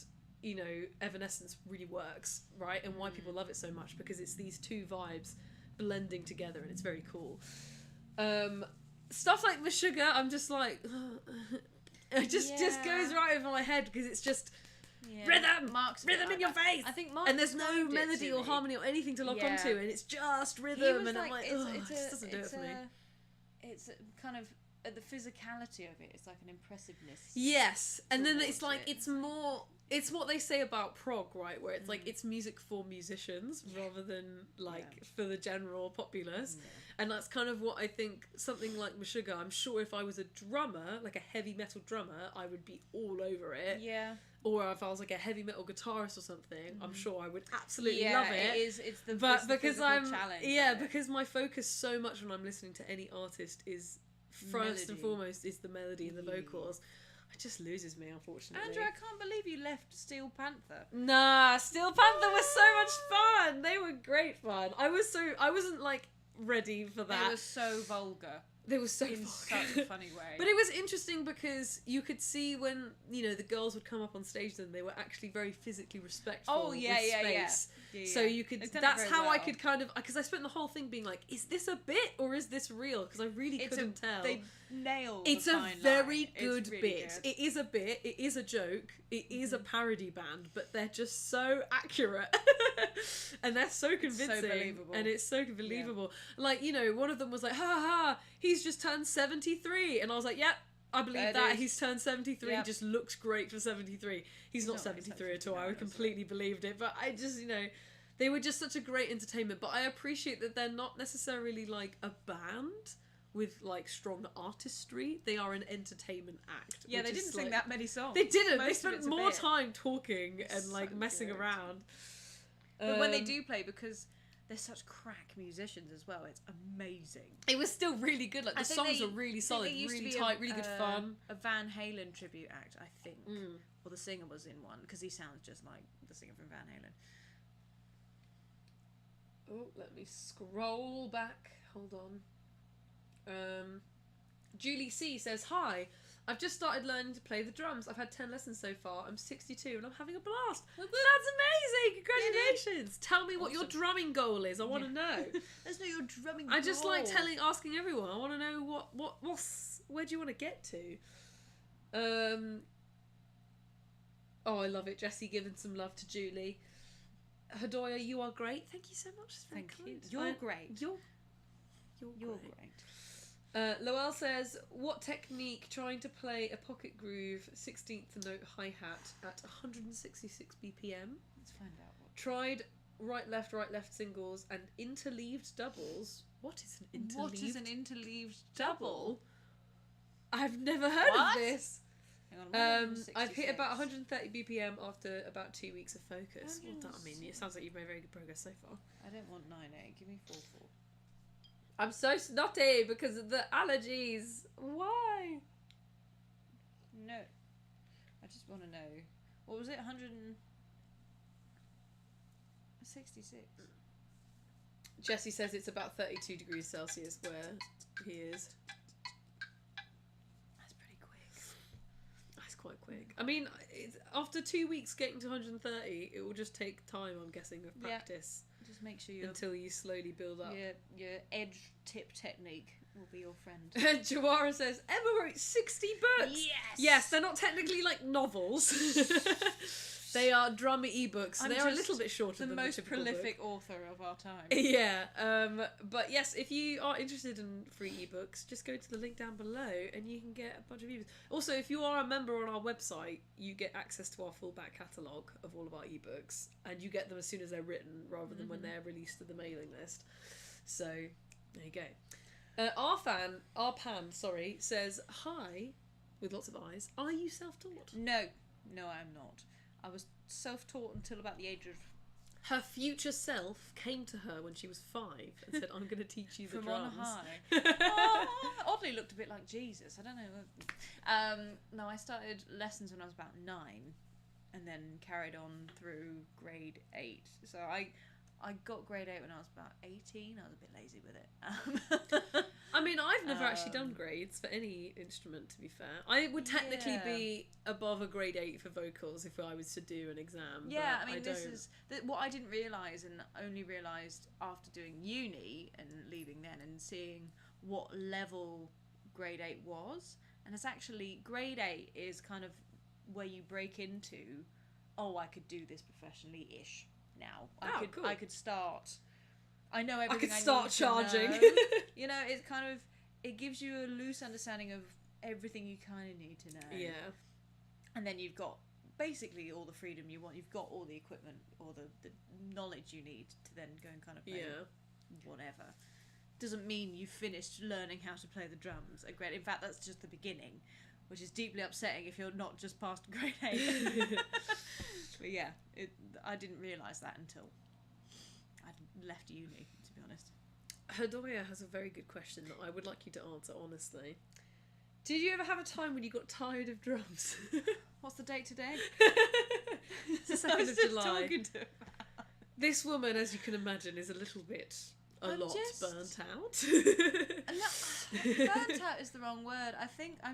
Evanescence really works, right? And why people love it so much, because it's these two vibes blending together and it's very cool. Stuff like Meshuggah, I'm just like it just goes right over my head because it's just rhythm in your face. I think Mark and there's no described it melody to or me. harmony or anything to lock Yeah. onto, and it's just He rhythm, was and I'm like, it's it just doesn't do it for me. It's kind of the physicality of it. It's like an impressiveness. Yes, and then it's towards like it. it's what they say about prog, right? Where it's like it's music for musicians rather than like for the general populace. And that's kind of what I think something like Meshuggah, I'm sure if I was a drummer, like a heavy metal drummer, I would be all over it. Yeah. Or if I was like a heavy metal guitarist or something, I'm sure I would absolutely love it. It is. It's the But it's the because physical I'm challenge. of it. because my focus so much when I'm listening to any artist is first and Melody. foremost is the melody and the vocals. I It just loses me, unfortunately. Andrew, I can't believe you left Steel Panther. Nah, Steel Panther was so much fun. They were great fun. I wasn't like ready for that. They were so vulgar. They were so in vulgar. such a funny way. But it was interesting because you could see when, the girls would come up on stage, then they were actually very physically respectful with space. Yeah, so you could, that's how I could kind of, because I spent the whole thing being like, is this a bit or is this real? Because I really couldn't tell. They nailed It's the a fine very line. good It's really bit. good. It is a bit. It is a joke. It is a parody band, but they're just so accurate, and they're so convincing, so believable. and it's so believable. Like one of them was like, "Ha ha, he's just turned 73," and I was like, "Yep." I believe that. He's turned 73. Yep. He just looks great for 73. He's not 73 at all. I completely believed it. But I just, they were just such a great entertainment. But I appreciate that they're not necessarily like a band with like strong artistry. They are an entertainment act. Yeah, they didn't sing that many songs. They didn't. Most They spent more time talking and like so messing good. around. But when they do play, because they're such crack musicians as well, it's amazing. It was still really good. Like the songs are really solid, really tight, really good fun. A Van Halen tribute act, I think. Or the singer was in one, because he sounds just like the singer from Van Halen. Oh, let me scroll back. Hold on. Julie C says, "Hi, I've just started learning to play the drums. I've had 10 lessons so far. I'm 62 and I'm having a blast." That's amazing! Congratulations! Tell me what your drumming goal is. I want to know. Let's know your drumming I just like asking everyone. I want to know where do you want to get to? Oh, I love it. Jessie giving some love to Julie. Hadoya, you are great. Thank you so much. Thank you. You're great. You're great. Lowell says, "What technique trying to play a pocket groove 16th note hi-hat at 166 BPM? Let's find out what. Tried right left singles and interleaved doubles. What is an interleaved What is an interleaved double? I've never heard of this. Hang on, 166. I've hit about 130 BPM after about 2 weeks of focus. Well done. I mean, it sounds like you've made very good progress so far. I don't want 9-8. Give me 4-4. I'm so snotty because of the allergies. Why? No. I just want to know. What was it? 166. Jessie says it's about 32 degrees Celsius where he is. That's pretty quick. That's quite quick. I mean, after 2 weeks getting to 130, it will just take time, I'm guessing, of practice. Just make sure you until you slowly build up. Your edge tip technique will be your friend. Jawara says, "Emma wrote 60 books." Yes, they're not technically like novels. They are drama ebooks. So they are a little bit shorter than the most prolific author of our time. Yeah, but yes, if you are interested in free ebooks, just go to the link down below and you can get a bunch of ebooks. Also, if you are a member on our website, you get access to our full back catalogue of all of our ebooks, and you get them as soon as they're written rather than when they're released to the mailing list. So there you go. Our pan says, "Hi," with lots of eyes. Are you self-taught? No, I'm not. I was self-taught until about the age of... Her future self came to her when she was 5 and said, "I'm going to teach you the From drums." on high. Oddly looked a bit like Jesus. I don't know. No, I started lessons when I was about 9 and then carried on through grade 8. So I got grade 8 when I was about 18. I was a bit lazy with it. I mean, I've never actually done grades for any instrument, to be fair. I would technically be above a grade 8 for vocals if I was to do an exam. Yeah, but I mean, this is what I didn't realise, and only realised after doing uni and leaving then and seeing what level grade 8 was. And it's actually, grade 8 is kind of where you break into, I could do this professionally-ish now. Cool. I could start... I know everything. I could start charging. You know, it's kind of, it gives you a loose understanding of everything you kind of need to know. Yeah. And then you've got basically all the freedom you want. You've got all the equipment or the knowledge you need to then go and kind of play whatever. Doesn't mean you've finished learning how to play the drums at grade. In fact, that's just the beginning, which is deeply upsetting if you're not just past grade 8. But yeah, I didn't realise that until I'd left uni, to be honest. Hadoya has a very good question that I would like you to answer honestly. Did you ever have a time when you got tired of drums? What's the date today? It's the I 2nd was of just July. talking to her. This woman, as you can imagine, is a little bit I'm burnt just- out. No, burnt out is the wrong word. I think I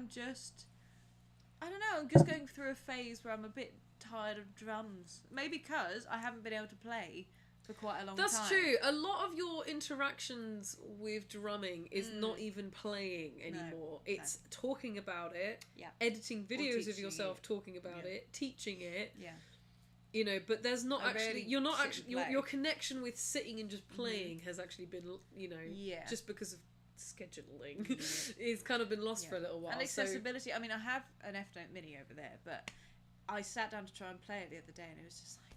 don't know, I'm just going through a phase where I'm a bit tired of drums. Maybe because I haven't been able to play for quite a long time. That's true. A lot of your interactions with drumming is not even playing anymore. It's talking about it, editing videos of teaching yourself it. talking about it, teaching it. Yeah. You know, but there's not I actually. rarely You're not sit actually. and play. Your connection with sitting and just playing has actually been, Yeah. just because of scheduling, it's kind of been lost for a little while. And accessibility. I mean, I have an F-Note Mini over there, but I sat down to try and play it the other day, and it was just like,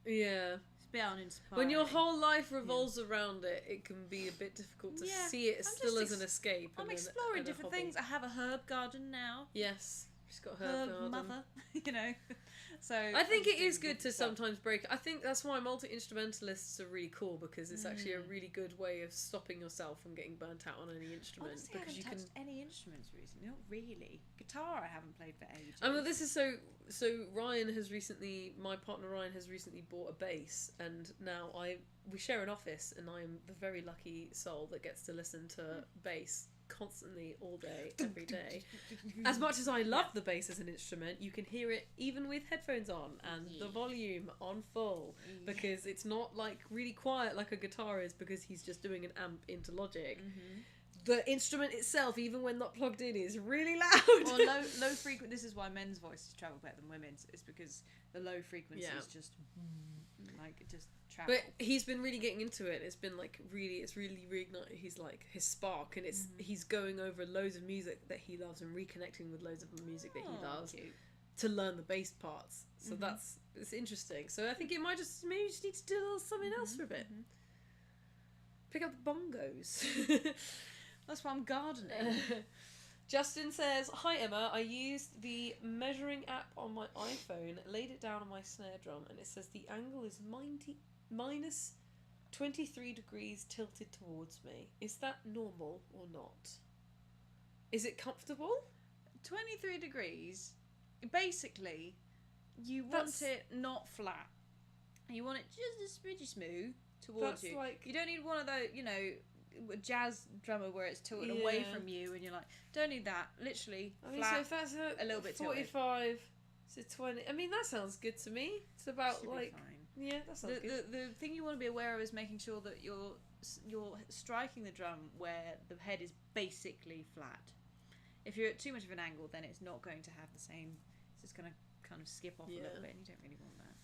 yeah. it's a bit uninspiring. When your whole life revolves around it, it can be a bit difficult to see it I'm still just as an escape. I'm and exploring and a different hobby. things. I have a herb garden now. Yes, she's got herb garden. Mother, you know. So I think I'm it is doing good to stuff. sometimes break. I think that's why multi-instrumentalists are really cool, because it's actually a really good way of stopping yourself from getting burnt out on any instrument. Honestly, I because haven't you touched any instruments recently. Not really. Guitar, I haven't played for ages. I mean, this is so. Ryan has recently. My partner Ryan has recently bought a bass, and now we share an office, and I'm the very lucky soul that gets to listen to bass constantly all day, every day. As much as I love the bass as an instrument, you can hear it even with headphones on and the volume on full, because it's not like really quiet like a guitar is, because he's just doing an amp into Logic. The instrument itself, even when not plugged in, is really loud. Or low frequency. This is why men's voices travel better than women's. It's because the low frequencies just like it just travel. But he's been really getting into it. It's been like it's really reignited his spark, and he's going over loads of music that he loves and reconnecting with loads of music that he loves to learn the bass parts. So it's interesting. So I think it might maybe just need to do a little something else for a bit. Pick up the bongos. That's why I'm gardening. Justin says, "Hi Emma, I used the measuring app on my iPhone, laid it down on my snare drum, and it says the angle is minus 23 degrees tilted towards me. Is that normal or not? Is it comfortable?" 23 degrees. Basically, you want it not flat. You want it just a smidgy smooth towards you. You don't need one of those, a jazz drummer where it's tilted away from you, and you're like, don't need that. Literally flat. So if that's a little bit 45 to 20, I mean that sounds good to me. It's about Should be fine. that sounds good. The thing you want to be aware of is making sure that you're striking the drum where the head is basically flat. If you're at too much of an angle, then it's not going to have the same. It's just going to kind of skip off a little bit, and you don't really want that.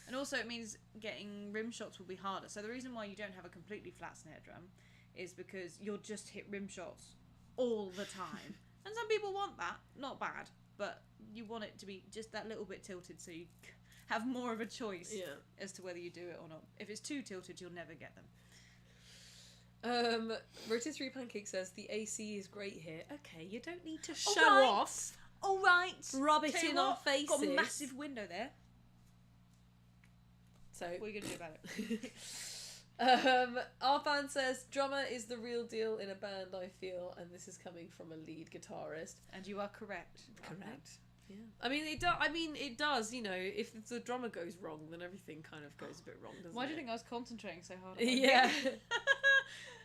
And also, it means getting rim shots will be harder. So the reason why you don't have a completely flat snare drum is because you'll just hit rim shots all the time. And some people want that, not bad, but you want it to be just that little bit tilted so you have more of a choice as to whether you do it or not. If it's too tilted, you'll never get them. Rotisserie Pancake says the AC is great here. Okay, you don't need to show off. All right. Rub it in our faces. Got a massive window there. So what are you gonna do about it? Our fan says drummer is the real deal in a band, I feel, and this is coming from a lead guitarist. And you are correct. Correct. Yeah. I mean it does, if the drummer goes wrong, then everything kind of goes a bit wrong, doesn't it? Why do you think I was concentrating so hard on my Yeah.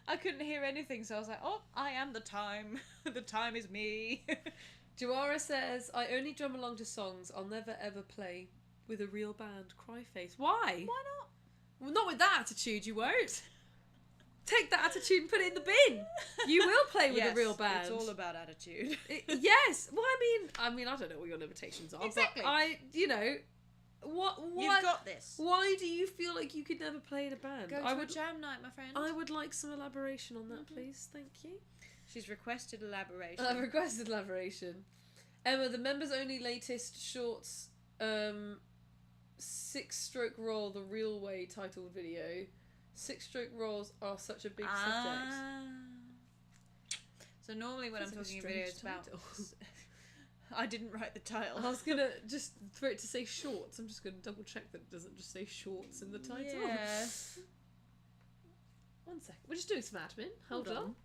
I couldn't hear anything, so I was like, oh, I am the time. The time is me. Joara says, I only drum along to songs I'll never ever play with a real band. Cry face. Why? Why not? Well, not with that attitude, you won't. Take that attitude and put it in the bin. You will play with a real band. It's all about attitude. Yes. Well, I mean, I don't know what your limitations are. Exactly. But what? You've got this. Why do you feel like you could never play in a band? Go to a jam night, my friend. I would like some elaboration on that, please. Thank you. She's requested elaboration. I've requested elaboration. Emma, the members only latest shorts 6-stroke roll the real way titled video. 6-stroke rolls are such a big subject. So normally when I'm talking in videos about I didn't write the title. I was gonna just for it to say shorts, I'm just gonna double check that it doesn't just say shorts in the title. Yeah. 1 second. We're just doing some admin. Hold on.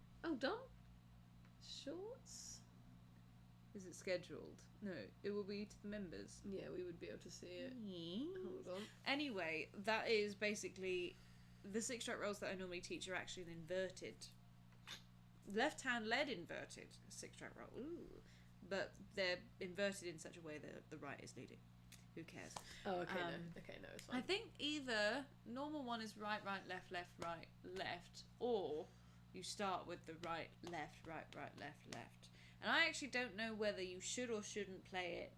shorts? Is it scheduled? No, it will be to the members. Yeah, we would be able to see it. Hold on. Anyway, that is basically the 6-track rolls that I normally teach are actually an inverted, left hand led inverted 6-track roll. Ooh. But they're inverted in such a way that the right is leading. Who cares? Oh, okay, no, it's fine. I think either normal one is right, right, left, left, right, left, or you start with the right, left, right, right, left, left. And I actually don't know whether you should or shouldn't play it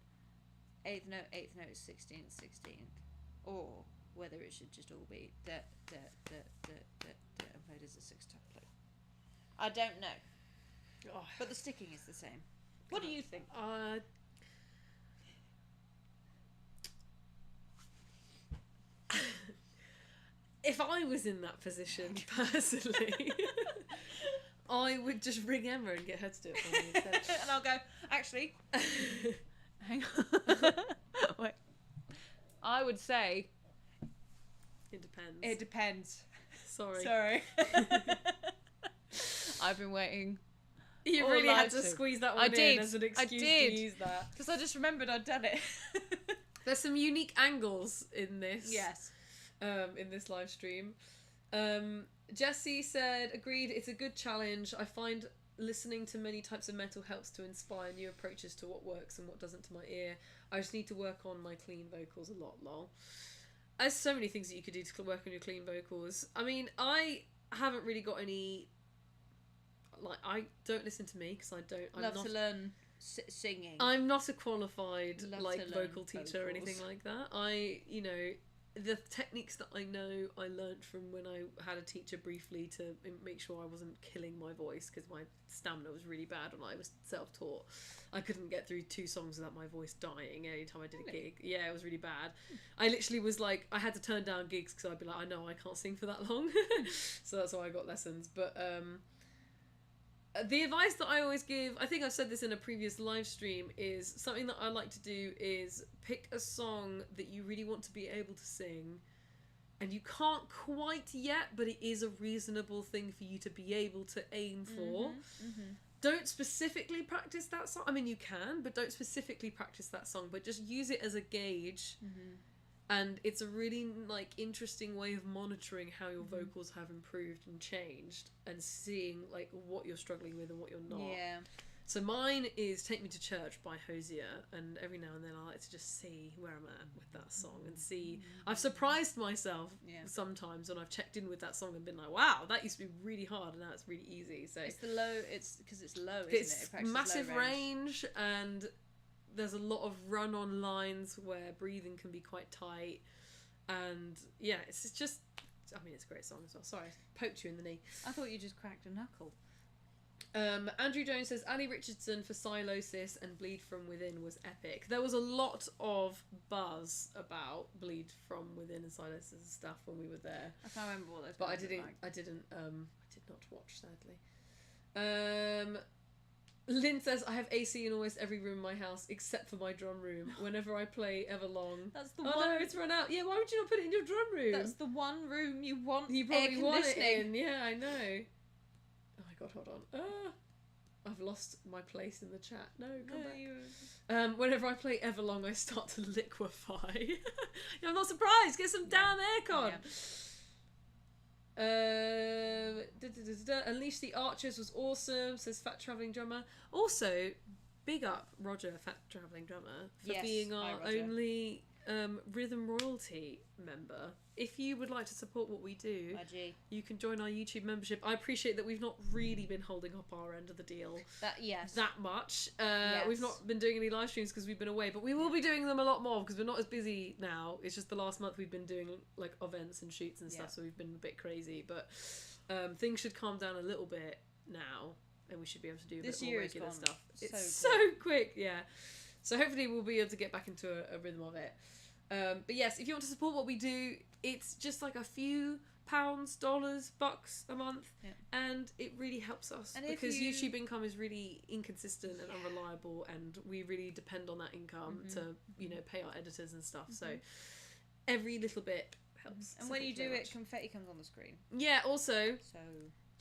8th note is 16th, 16th, or whether it should just all be da, da, da, da, da, da, and played as a 6-tap play. I don't know. Oh. But the sticking is the same. What do you think? If I was in that position, personally, I would just ring Emma and get her to do it for me instead. And I'll go, actually, hang on. Wait. I would say... It depends. It depends. Sorry. I've been waiting. You really had to squeeze that one in as an excuse to use that. Because I just remembered I'd done it. There's some unique angles in this. Yes. In this live stream. Jessie said, agreed, it's a good challenge. I find listening to many types of metal helps to inspire new approaches to what works and what doesn't to my ear. I just need to work on my clean vocals a lot, lol. There's so many things that you could do to work on your clean vocals. I mean, I haven't really got any... Like, I don't listen to me because I'm Love not to learn singing. I'm not a qualified Love to vocal learn teacher or vocals. anything like that. The techniques that I know I learnt from when I had a teacher briefly to make sure I wasn't killing my voice because my stamina was really bad when I was self-taught. I couldn't get through 2 songs without my voice dying any time I did a gig. Yeah, it was really bad. I literally was like, I had to turn down gigs because I'd be like, I know I can't sing for that long. So that's why I got lessons. But the advice that I always give, I think I've said this in a previous live stream, is something that I like to do is pick a song that you really want to be able to sing and you can't quite yet, but it is a reasonable thing for you to be able to aim for. Don't specifically practice that song. I mean, you can, but don't specifically practice that song, but just use it as a gauge. And it's a really interesting way of monitoring how your vocals have improved and changed and seeing what you're struggling with and what you're not. Yeah. So mine is Take Me to Church by Hosier, and every now and then I like to just see where I'm at with that song and see. I've surprised myself sometimes when I've checked in with that song and been like, wow, that used to be really hard and now it's really easy. So it's the low, it's because it's low, isn't it's it? It practices massive low range and there's a lot of run-on lines where breathing can be quite tight, and yeah, it's just, I mean, it's a great song as well. Sorry, I poked you in the knee. I thought you just cracked a knuckle. Andrew Jones says, Ali Richardson for Silosis and Bleed From Within was epic. There was a lot of buzz about Bleed From Within and Silosis and stuff when we were there. I can't remember what those but I ones are did like. not watch, sadly. Lynn says, I have AC in almost every room in my house except for my drum room. Whenever I play Everlong... That's the one... no, it's run out. Yeah, why would you not put it in your drum room? That's the one room you want You probably air want it conditioning. in. Yeah, I know. Oh my god, hold on. I've lost my place in the chat. No, come back. Whenever I play Everlong, I start to liquefy. I'm not surprised. Get some damn aircon. Unleash the Archers was awesome, says Fat Travelling Drummer. Also, big up Roger, Fat Travelling Drummer, for being our only Rhythm Royalty member. If you would like to support what we do, you can join our YouTube membership. I appreciate that we've not really been holding up our end of the deal that much. We've not been doing any live streams because we've been away, but we will be doing them a lot more because we're not as busy now. It's just the last month we've been doing events and shoots and stuff, so we've been a bit crazy, but things should calm down a little bit now and we should be able to do a bit more regular stuff. It's so quick, so hopefully we'll be able to get back into a rhythm of it. But yes, if you want to support what we do, it's just like a few pounds, dollars, bucks a month, and it really helps us because YouTube income is really inconsistent and unreliable, and we really depend on that income to pay our editors and stuff. So every little bit helps. And when you do it, confetti comes on the screen. Yeah. Also,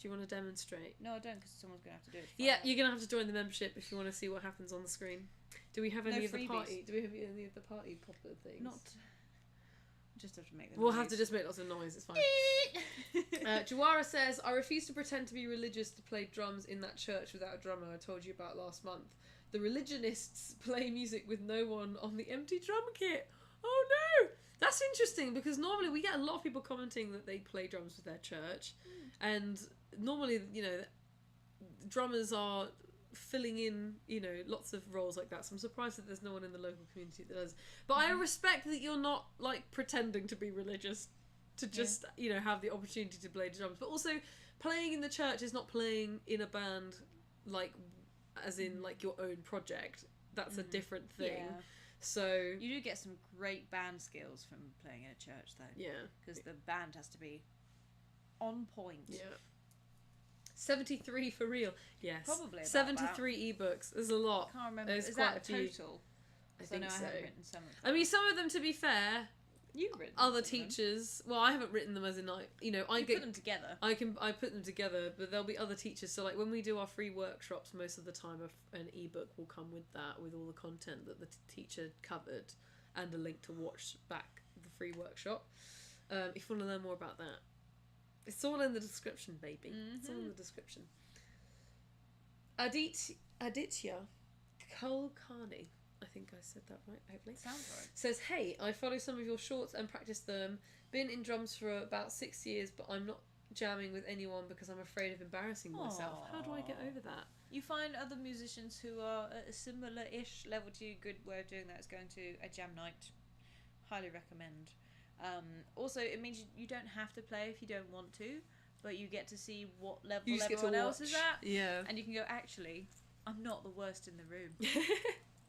Do you want to demonstrate? No, I don't, because someone's going to have to do it. Yeah, you're going to have to join the membership if you want to see what happens on the screen. Do we have any of the freebies. party? Do we have any of the party popper things? Not. Just have to make them. We'll have to just make lots of noise. It's fine. Jawara says, I refuse to pretend to be religious to play drums in that church without a drummer I told you about last month. The religionists play music with no one on the empty drum kit. Oh no! That's interesting, because normally we get a lot of people commenting that they play drums with their church, and normally, you know, drummers are filling in, you know, lots of roles like that, so I'm surprised that there's no one in the local community that does. But I respect that you're not, like, pretending to be religious to just, you know, have the opportunity to play drums. But also, playing in the church is not playing in a band, like, as in, like, your own project. That's a different thing. Yeah. So... You do get some great band skills from playing in a church, though. Yeah. Because the band has to be on point. Yeah. 73 for real. Yes. Probably about 73 ebooks. There's a lot. I can't remember. There's Is quite that a few. total? I think I know so. I haven't written some of them. I mean, some of them, to be fair, You've written other some of them. teachers. Well, I haven't written them as in, like, you know, You put them together. I put them together, but there'll be other teachers. So, like, when we do our free workshops, most of the time an ebook will come with that, with all the content that the teacher covered, and a link to watch back the free workshop. If you want to learn more about that, it's all in the description, baby. It's all in the description. Aditya Kulkarni, I think I said that right, hopefully. Sounds right. Says, hey, I follow some of your shorts and practice them. Been in drums for about 6 years, but I'm not jamming with anyone because I'm afraid of embarrassing myself. How do I get over that? You find other musicians who are at a similar-ish level to you. Good way of doing that is going to a jam night. Highly recommend. Also, it means you don't have to play if you don't want to, but you get to see what level everyone else is at. Yeah. And you can go, actually, I'm not the worst in the room.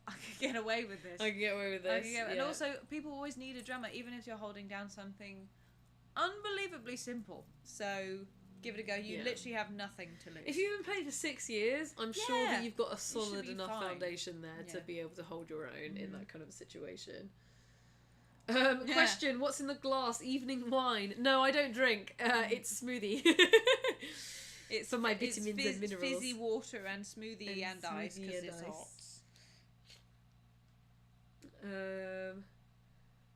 I can get away with this. I can get away with this. And also, people always need a drummer, even if you're holding down something unbelievably simple. So give it a go. You literally have nothing to lose. If you've been playing for 6 years, I'm sure that you've got a solid be enough fine. foundation there to be able to hold your own in that kind of a situation. Question, what's in the glass? Evening wine? No, I don't drink. It's smoothie. It's for my vitamins and minerals. Fizzy water and smoothie and ice, because it's hot.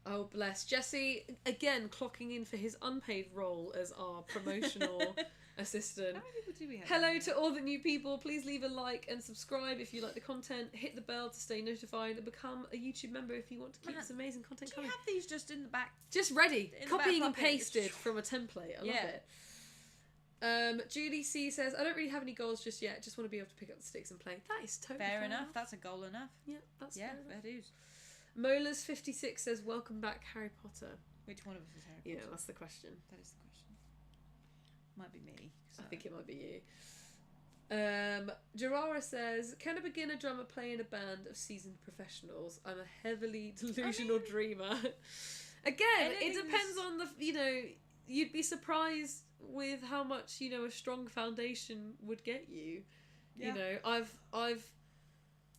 Oh, bless. Jesse, again, clocking in for his unpaid role as our promotional assistant. How many people do we have? Hello to all the new people. Please leave a like and subscribe if you like the content. Hit the bell to stay notified and become a YouTube member if you want to keep this amazing content Do you coming. have these just in the back? Just ready. In the Copying back and pocket. pasted from a template. I love it. Julie C says, I don't really have any goals just yet. Just want to be able to pick up the sticks and play. That is totally Fair enough. That's a goal enough. Yeah, that's fair enough. That is. Molars56 says, welcome back, Harry Potter. Which one of us is Harry Potter? Yeah, that's the question. That is the question. Might be me. I think it might be you. Gerara says, can a beginner drummer play in a band of seasoned professionals? I'm a heavily delusional dreamer. Again, it depends on the, you know, you'd be surprised with how much, you know, a strong foundation would get you. Yeah. You know, I've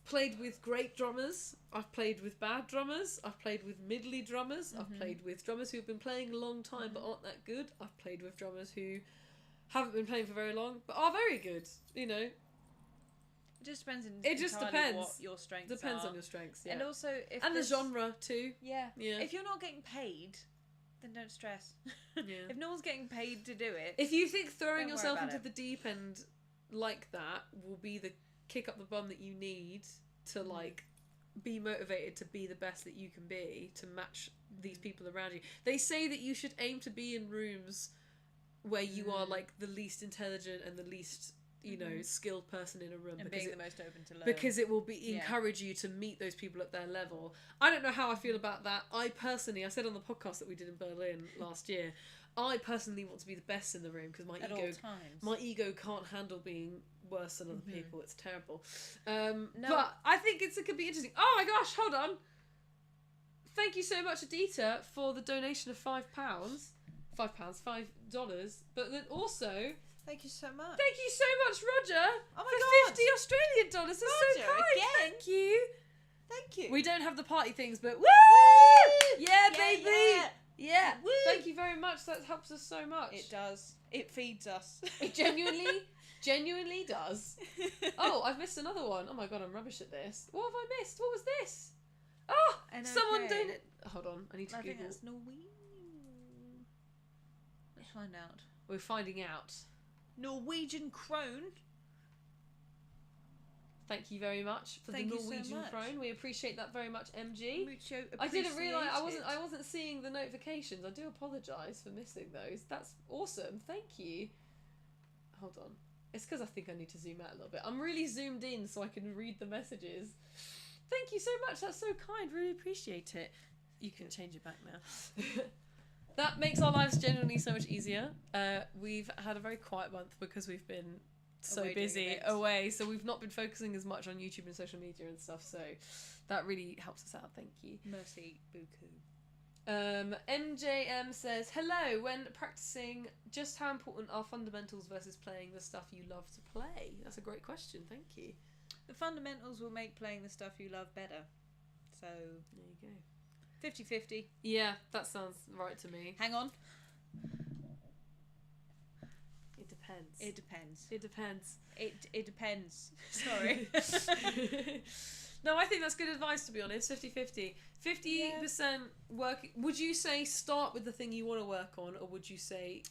played with great drummers, I've played with bad drummers, I've played with middly drummers, I've played with drummers who've been playing a long time but aren't that good, I've played with drummers who haven't been playing for very long but are very good, you know. It just depends what your strengths Depends are. on your strengths, yeah. And also, if the genre too. Yeah. Yeah. If you're not getting paid, then don't stress. Yeah. If no one's getting paid to do it, If you think throwing Don't worry yourself about into it. the deep end like that will be the kick up the bum that you need to like be motivated to be the best that you can be, to match these people around you. They say that you should aim to be in rooms where you are like the least intelligent and the least, you know, skilled person in a room, and because being the most open to learn. because it will be encourage you to meet those people at their level. I don't know how I feel about that. I said on the podcast that we did in Berlin last year, I personally want to be the best in the room because at all times. my ego can't handle being worse than other people. It's terrible. But I think it could be interesting. Oh my gosh, hold on. Thank you so much, Adita, for the donation of $5. $5. But then also, Thank you so much. thank you so much, Roger, Oh my for God. $50 Australian dollars. That's so Roger, kind. again. Thank you. Thank you. We don't have the party things, but woo! Yeah, baby. Yeah. Yeah. Woo! Thank you very much. That helps us so much. It does. It feeds us. It genuinely does. Oh, I've missed another one. Oh my god, I'm rubbish at this. What have I missed? What was this? Oh, someone donated. Hold on, I need to I Google. think that's Norwegian. Let's find out. We're finding out. Norwegian krone. Thank you very much for Thank the you so Norwegian much. krone. We appreciate that very much, MG. Mucho I didn't realise I appreciated. wasn't seeing the notifications. I do apologise for missing those. That's awesome. Thank you. Hold on. It's because I think I need to zoom out a little bit. I'm really zoomed in so I can read the messages. Thank you so much. That's so kind. Really appreciate it. You can change it back now. That makes our lives genuinely so much easier. We've had a very quiet month because we've been so Away doing busy events. away, so we've not been focusing as much on YouTube and social media and stuff, so that really helps us out. Thank you. Merci beaucoup. MJM says, hello, when practicing, just how important are fundamentals versus playing the stuff you love to play? That's a great question. Thank you. The fundamentals will make playing the stuff you love better. So There you go. 50-50. Yeah, that sounds right to me. Hang on. It depends. It depends. It depends. It depends. Sorry. No, I think that's good advice, to be honest. 50-50. 50% work. Would you say start with the thing you want to work on, or would you say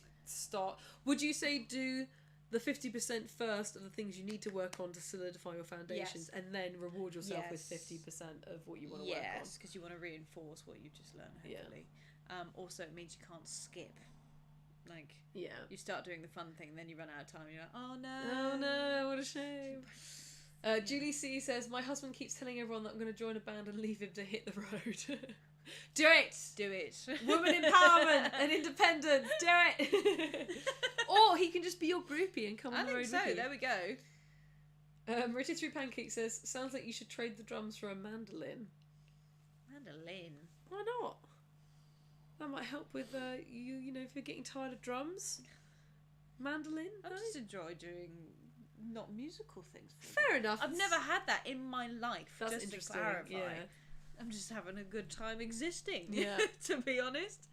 do the 50% first of the things you need to work on to solidify your foundations, and then reward yourself with 50% of what you want to work on? Yes, because you want to reinforce what you've just learned, hopefully. Also, it means you can't skip. Like, you start doing the fun thing, then you run out of time, and you're like, oh no. Oh no, what a shame. Julie C says, my husband keeps telling everyone that I'm going to join a band and leave him to hit the road. Do it! Do it. Woman empowerment and independence. Do it! Or he can just be your groupie and come on the road with you. There we go. Richard Through Pancake says, sounds like you should trade the drums for a mandolin. Mandolin. Why not? That might help with you know, if you're getting tired of drums. Mandolin? I No? just enjoy doing not musical things. Fair enough. I've never had that in my life. That's just interesting. To clarify. Yeah. I'm just having a good time existing. Yeah. To be honest.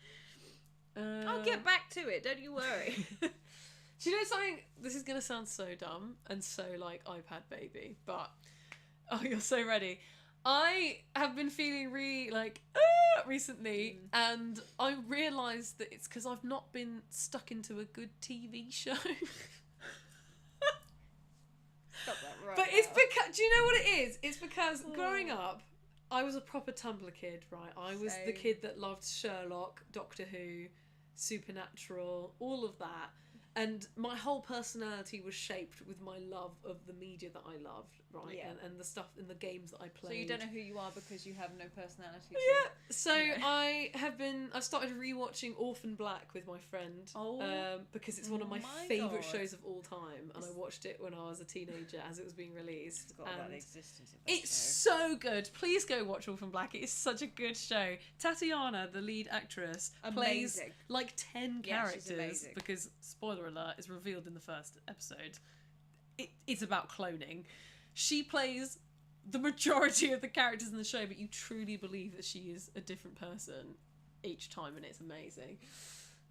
I'll get back to it. Don't you worry. Do you know something? This is going to sound so dumb and so like iPad baby, but oh, you're so ready. I have been feeling really like recently, and I realised that it's because I've not been stuck into a good TV show. Stop that right But now. it's because, do you know what it is? It's because growing up, I was a proper Tumblr kid, right? I was the Same. kid that loved Sherlock, Doctor Who, Supernatural, all of that. And my whole personality was shaped with my love of the media that I loved, right? Yeah. And the stuff in the games that I played. So you don't know who you are because you have no personality. To Yeah. So Yeah. I've started rewatching Orphan Black with my friend. Because it's one of my my favourite God. shows of all time, and I watched it when I was a teenager as it was being released. Forgot about And the existence of that it's show. so good. Please go watch Orphan Black. It is such a good show. Tatiana, the lead actress, plays Amazing. like 10 Yeah, she's characters amazing. because, spoiler alert, is revealed in the first episode. It's about cloning. She plays the majority of the characters in the show, but you truly believe that she is a different person each time, and it's amazing.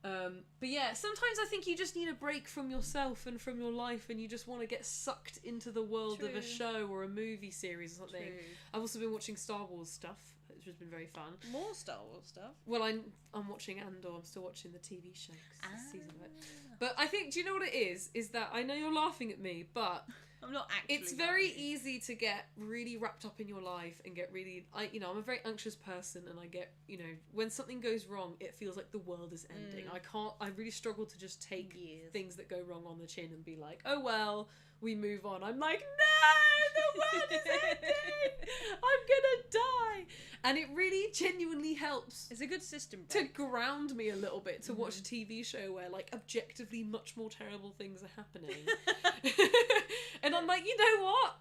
But yeah, sometimes I think you just need a break from yourself and from your life, and you just want to get sucked into the world of a True. show or a movie series or something. True. I've also been watching Star Wars stuff, which has been very fun. More Star Wars stuff. Well, I'm watching Andor. I'm still watching the TV show 'cause it's a season of it. Ah. But I think, do you know what it is? Is that I know you're laughing at me, but I'm not actually. it's very laughing. easy to get really wrapped up in your life and get really, I'm a very anxious person, and I get, when something goes wrong, it feels like the world is ending. I really struggle to just take Yes. things that go wrong on the chin and be like, oh well, we move on. I'm like, no, the world is ending. I'm gonna die. And it really genuinely helps It's a good system. to break. ground me a little bit to watch a TV show where like objectively much more terrible things are happening. And I'm like, you know what?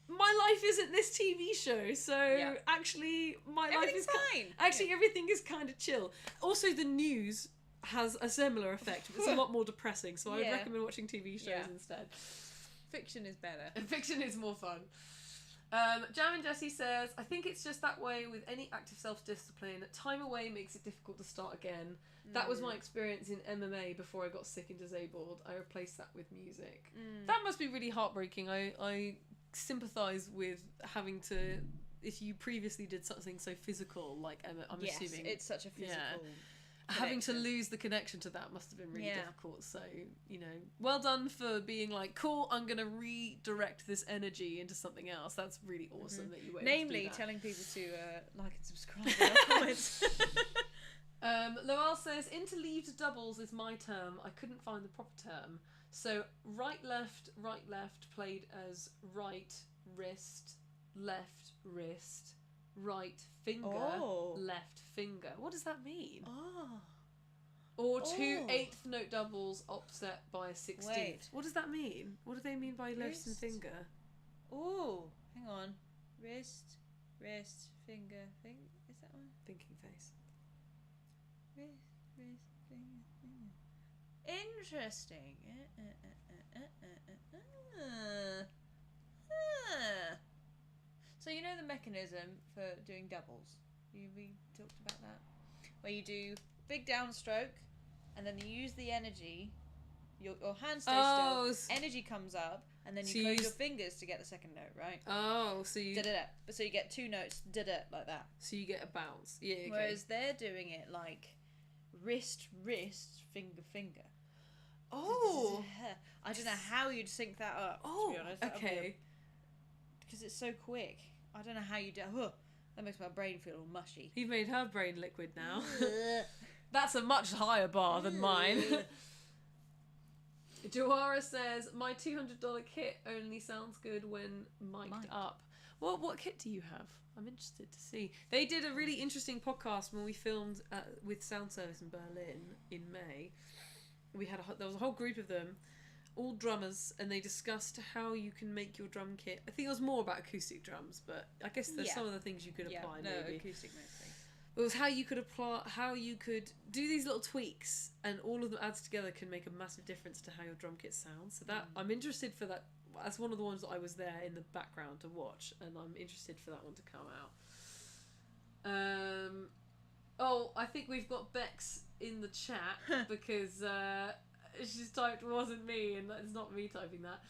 My life isn't this TV show, so actually my life Everything's is fine. actually everything is kind of chill. Also, the news has a similar effect, but it's a lot more depressing, so I would Yeah. recommend watching TV shows Yeah. instead. Fiction is better. And fiction is more fun. Jam and Jesse says, I think it's just that way with any active self-discipline. Time away makes it difficult to start again. That was my experience in MMA before I got sick and disabled. I replaced that with music. That must be really heartbreaking. I sympathise with having to, if you previously did something so physical like MMA, I'm assuming. It's such a physical having to lose the connection to that must have been really difficult. So, you know, well done for being like, cool, I'm going to redirect this energy into something else. That's really awesome that you were able to do that. Telling people to like and subscribe in our comments. Lowell says, interleaved doubles is my term. I couldn't find the proper term. So right, left, played as right wrist, left wrist, right finger, left finger. What does that mean? Or two eighth note doubles offset by a 16th. Wait. What does that mean? What do they mean by wrist and finger? Oh, hang on. Wrist, finger. Is that one? Thinking face. Wrist, finger. Interesting. So you know the mechanism for doing doubles? We talked about that. Where you do big downstroke, and then you use the energy. Your hand stays still. Energy comes up, and then you close your fingers to get the second note, right? Oh, so you So you get two notes, like that. So you get a bounce. Yeah. Okay. Whereas they're doing it like wrist, finger. Oh. I don't know how you'd sync that up. Oh. To be honest. Okay. Because it's so quick. I don't know how you do. That makes my brain feel all mushy. You've made her brain liquid now. That's a much higher bar than mine. Johara says, my $200 kit only sounds good when mic'd up. Well, what kit do you have? I'm interested to see. They did a really interesting podcast when we filmed with Sound Service in Berlin in May. There was a whole group of them, all drummers, and they discussed how you can make your drum kit. I think it was more about acoustic drums, but I guess there's some of the things you could apply. Maybe acoustic mostly. It was how you could do these little tweaks, and all of them adds together can make a massive difference to how your drum kit sounds. So that I'm interested for that. That's one of the ones that I was there in the background to watch, and I'm interested for that one to come out. I think we've got Bex in the chat because she's typed wasn't me, and it's not me typing that.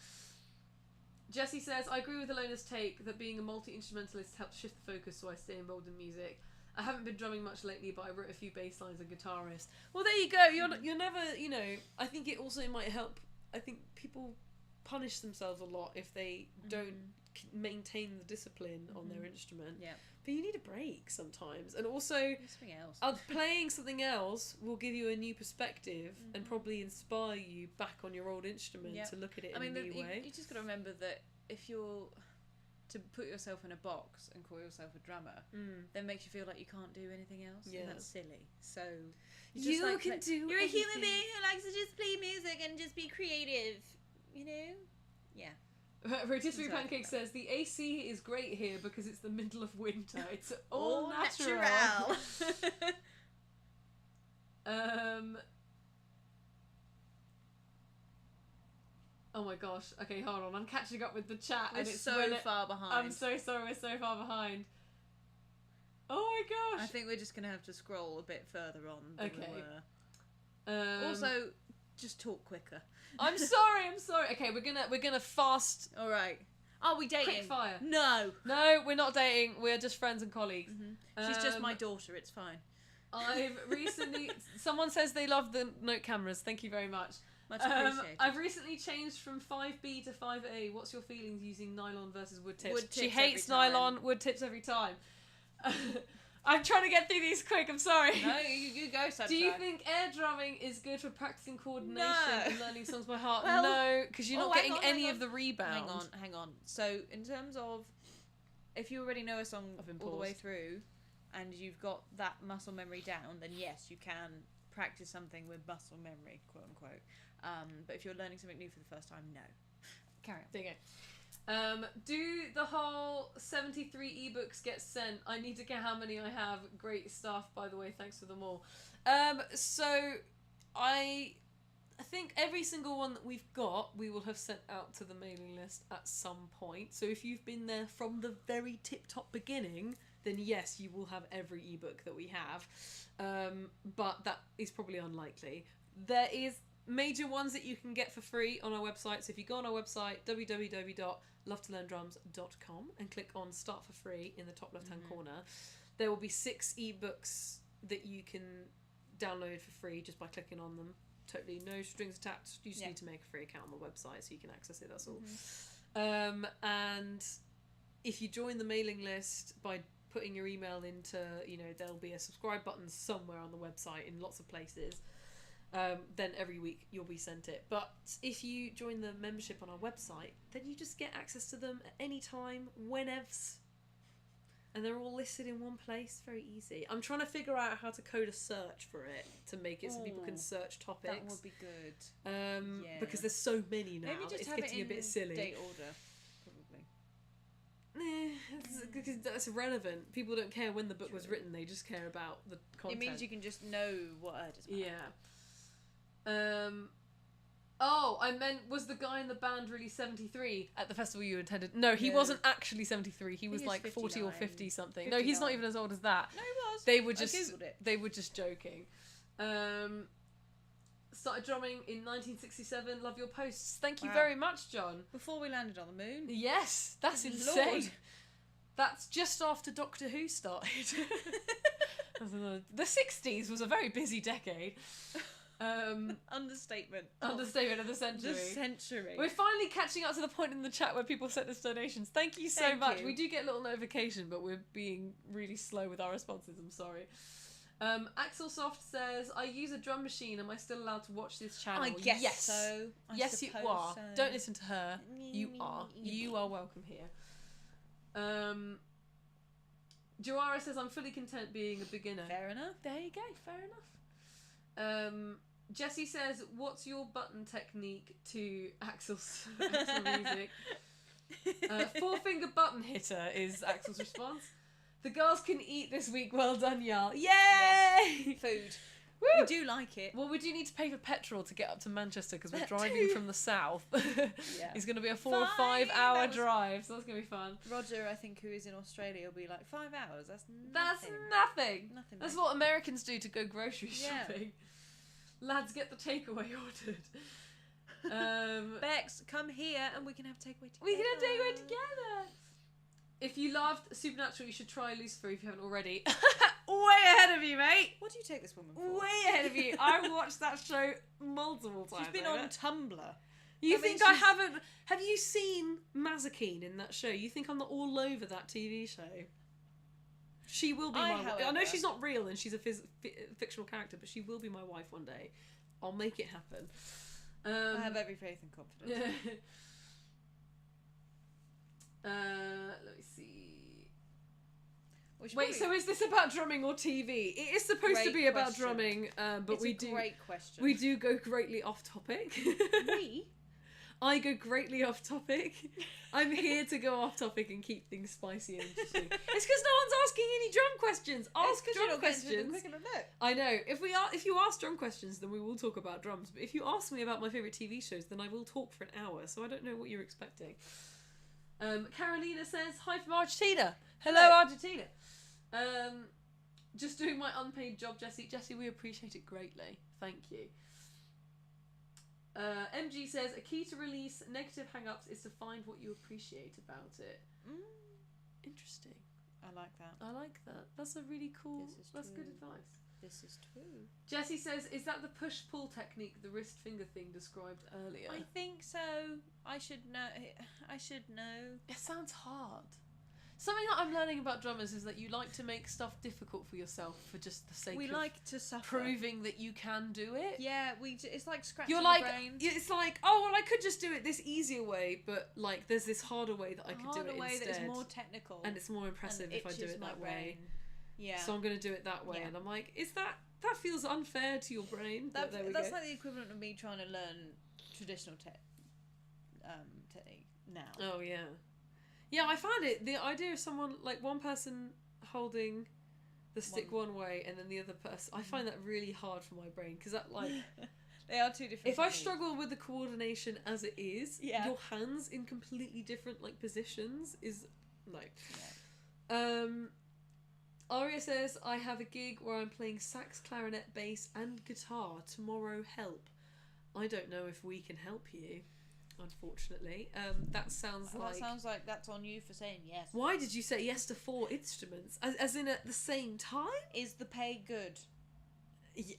Jesse says, I agree with Ilona's take that being a multi-instrumentalist helps shift the focus so I stay involved in music. I haven't been drumming much lately, but I wrote a few bass lines and guitarist. Well, there you go. You're never, I think it also might help. I think people punish themselves a lot if they don't maintain the discipline on their instrument. Yeah. But you need a break sometimes. And also, something else. Playing something else will give you a new perspective and probably inspire you back on your old instrument to look at it in a new way. You just got to remember that if you're to put yourself in a box and call yourself a drummer, then makes you feel like you can't do anything else. Yeah. And that's silly. So you're a human being who likes to just play music and just be creative. You know? Yeah. Rotisserie Pancake says, the AC is great here because it's the middle of winter. It's all natural. Oh my gosh. Okay, hold on. I'm catching up with the chat. We're so far behind. I'm so sorry. We're so far behind. Oh my gosh. I think we're just going to have to scroll a bit further on than we were. Also, just talk quicker. I'm sorry. Okay, we're gonna fast. All right. Are we dating? Quick fire. No, we're not dating. We're just friends and colleagues. She's just my daughter. It's fine. I've recently. Someone says they love the note cameras. Thank you very much. Much appreciated. I've recently changed from 5B to 5A. What's your feelings using nylon versus wood tips? She hates nylon. Wood tips every time. I'm trying to get through these quick, I'm sorry. No, you go, Sunshine. Do you think air drumming is good for practicing coordination and learning songs by heart? Well, no, because you're not getting any of the rebound. Hang on. So, in terms of, if you already know a song all the way through, and you've got that muscle memory down, then yes, you can practice something with muscle memory, quote unquote. But if you're learning something new for the first time, no. Carry on. There you go. Do the whole 73 ebooks get sent? I need to get how many I have. Great stuff, by the way. Thanks for them all. So I I think every single one that we've got, we will have sent out to the mailing list at some point. So if you've been there from the very tip-top beginning, then yes, you will have every ebook that we have. But that is probably unlikely. There is major ones that you can get for free on our website. So if you go on our website, www.lovetolearndrums.com, and click on Start for Free in the top left-hand corner, there will be 6 ebooks that you can download for free just by clicking on them. Totally no strings attached. You just need to make a free account on the website so you can access it, that's all. And if you join the mailing list by putting your email into, there'll be a subscribe button somewhere on the website in lots of places. Then every week you'll be sent it. But if you join the membership on our website, then you just get access to them at any time, whenevs. And they're all listed in one place. Very easy. I'm trying to figure out how to code a search for it to make it so people can search topics. That would be good. Because there's so many now. Maybe just it's have getting it in a bit silly. date order, probably. Because that's irrelevant. People don't care when the book was written. They just care about the content. It means you can just know what Erd is about. Yeah. Oh, I meant, was the guy in the band really 73 at the festival you attended? No, he wasn't actually 73. He was like 40 or 50 something. 59. No, he's not even as old as that. No, he was. They were just joking. Started drumming in 1967. Love your posts. Thank you very much, John. Before we landed on the moon. Yes, that's insane. Lord. That's just after Doctor Who started. The 60s was a very busy decade. Understatement of the century. We're finally catching up to the point in the chat where people sent us donations. Thank you so much. We do get a little notification, but we're being really slow with our responses. I'm sorry. Axel Soft says, I use a drum machine. Am I still allowed to watch this channel? I guess so. Yes, you are. So. Don't listen to her. You are. You are welcome here. Joara says, I'm fully content being a beginner. Fair enough. There you go. Fair enough. Jessie says, what's your button technique to Axel's music? 4-finger button hitter is Axel's response. The girls can eat this week. Well done, y'all. Yay! Yes. Food. Woo! We do like it. Well, we do need to pay for petrol to get up to Manchester because we're driving from the south. It's going to be a 4 or 5 hour drive, so that's going to be fun. Roger, I think, who is in Australia, will be like 5 hours. That's nothing. That's what Americans do to go grocery shopping. Lads, get the takeaway ordered. Bex, come here and we can have takeaway together. We can have takeaway together. If you loved Supernatural, you should try Lucifer if you haven't already. Way ahead of you, mate. What do you take this woman for? Way ahead of you. I've watched that show multiple times. She's been on Tumblr. You think I haven't? Have you seen Mazikeen in that show? You think I'm not all over that TV show? She will be my wife. I know she's not real and she's a fictional character, but she will be my wife one day. I'll make it happen. I have every faith and confidence. Let me see. Wait, so is this about drumming or TV? It is supposed to be about drumming, but it's a great question. We do go greatly off topic. I go greatly off topic. I'm here to go off topic and keep things spicy and interesting. It's because no one's asking any drum questions. Ask drum questions. I know. If you ask drum questions, then we will talk about drums. But if you ask me about my favourite TV shows, then I will talk for an hour. So I don't know what you're expecting. Carolina says, hi from Argentina. Hello, Argentina. Just doing my unpaid job, Jessie. Jessie, we appreciate it greatly. Thank you. MG says, a key to release negative hang-ups is to find what you appreciate about it. Interesting. I like that. That's a really cool, that's good advice. This is true. Jessie says, is that the push-pull technique, the wrist finger thing described earlier? I think so. I should know. It sounds hard. Something that I'm learning about drummers is that you like to make stuff difficult for yourself for just the sake of like to suffer. Proving that you can do it. Yeah, it's like scratching You're like, the brain. It's like, oh, well, I could just do it this easier way, but like there's this harder way that I could do it instead. That is more technical. And it's more impressive if I do it that way. Yeah. So I'm going to do it that way. And I'm like, that feels unfair to your brain. That's like the equivalent of me trying to learn traditional technique now. Oh, yeah. Yeah, I found it. The idea of someone, like one person holding the stick one way and then the other person, I find that really hard for my brain because that They are two different If I techniques. struggle with the coordination as it is, Yeah. your hands in completely different like positions is no. Yeah. Aria says, I have a gig where I'm playing sax, clarinet, bass and guitar tomorrow. Help. I don't know if we can help you, unfortunately. That sounds Well, like... that sounds like that's on you for saying yes. Why did you say yes to 4 instruments? As in at the same time? Is the pay good?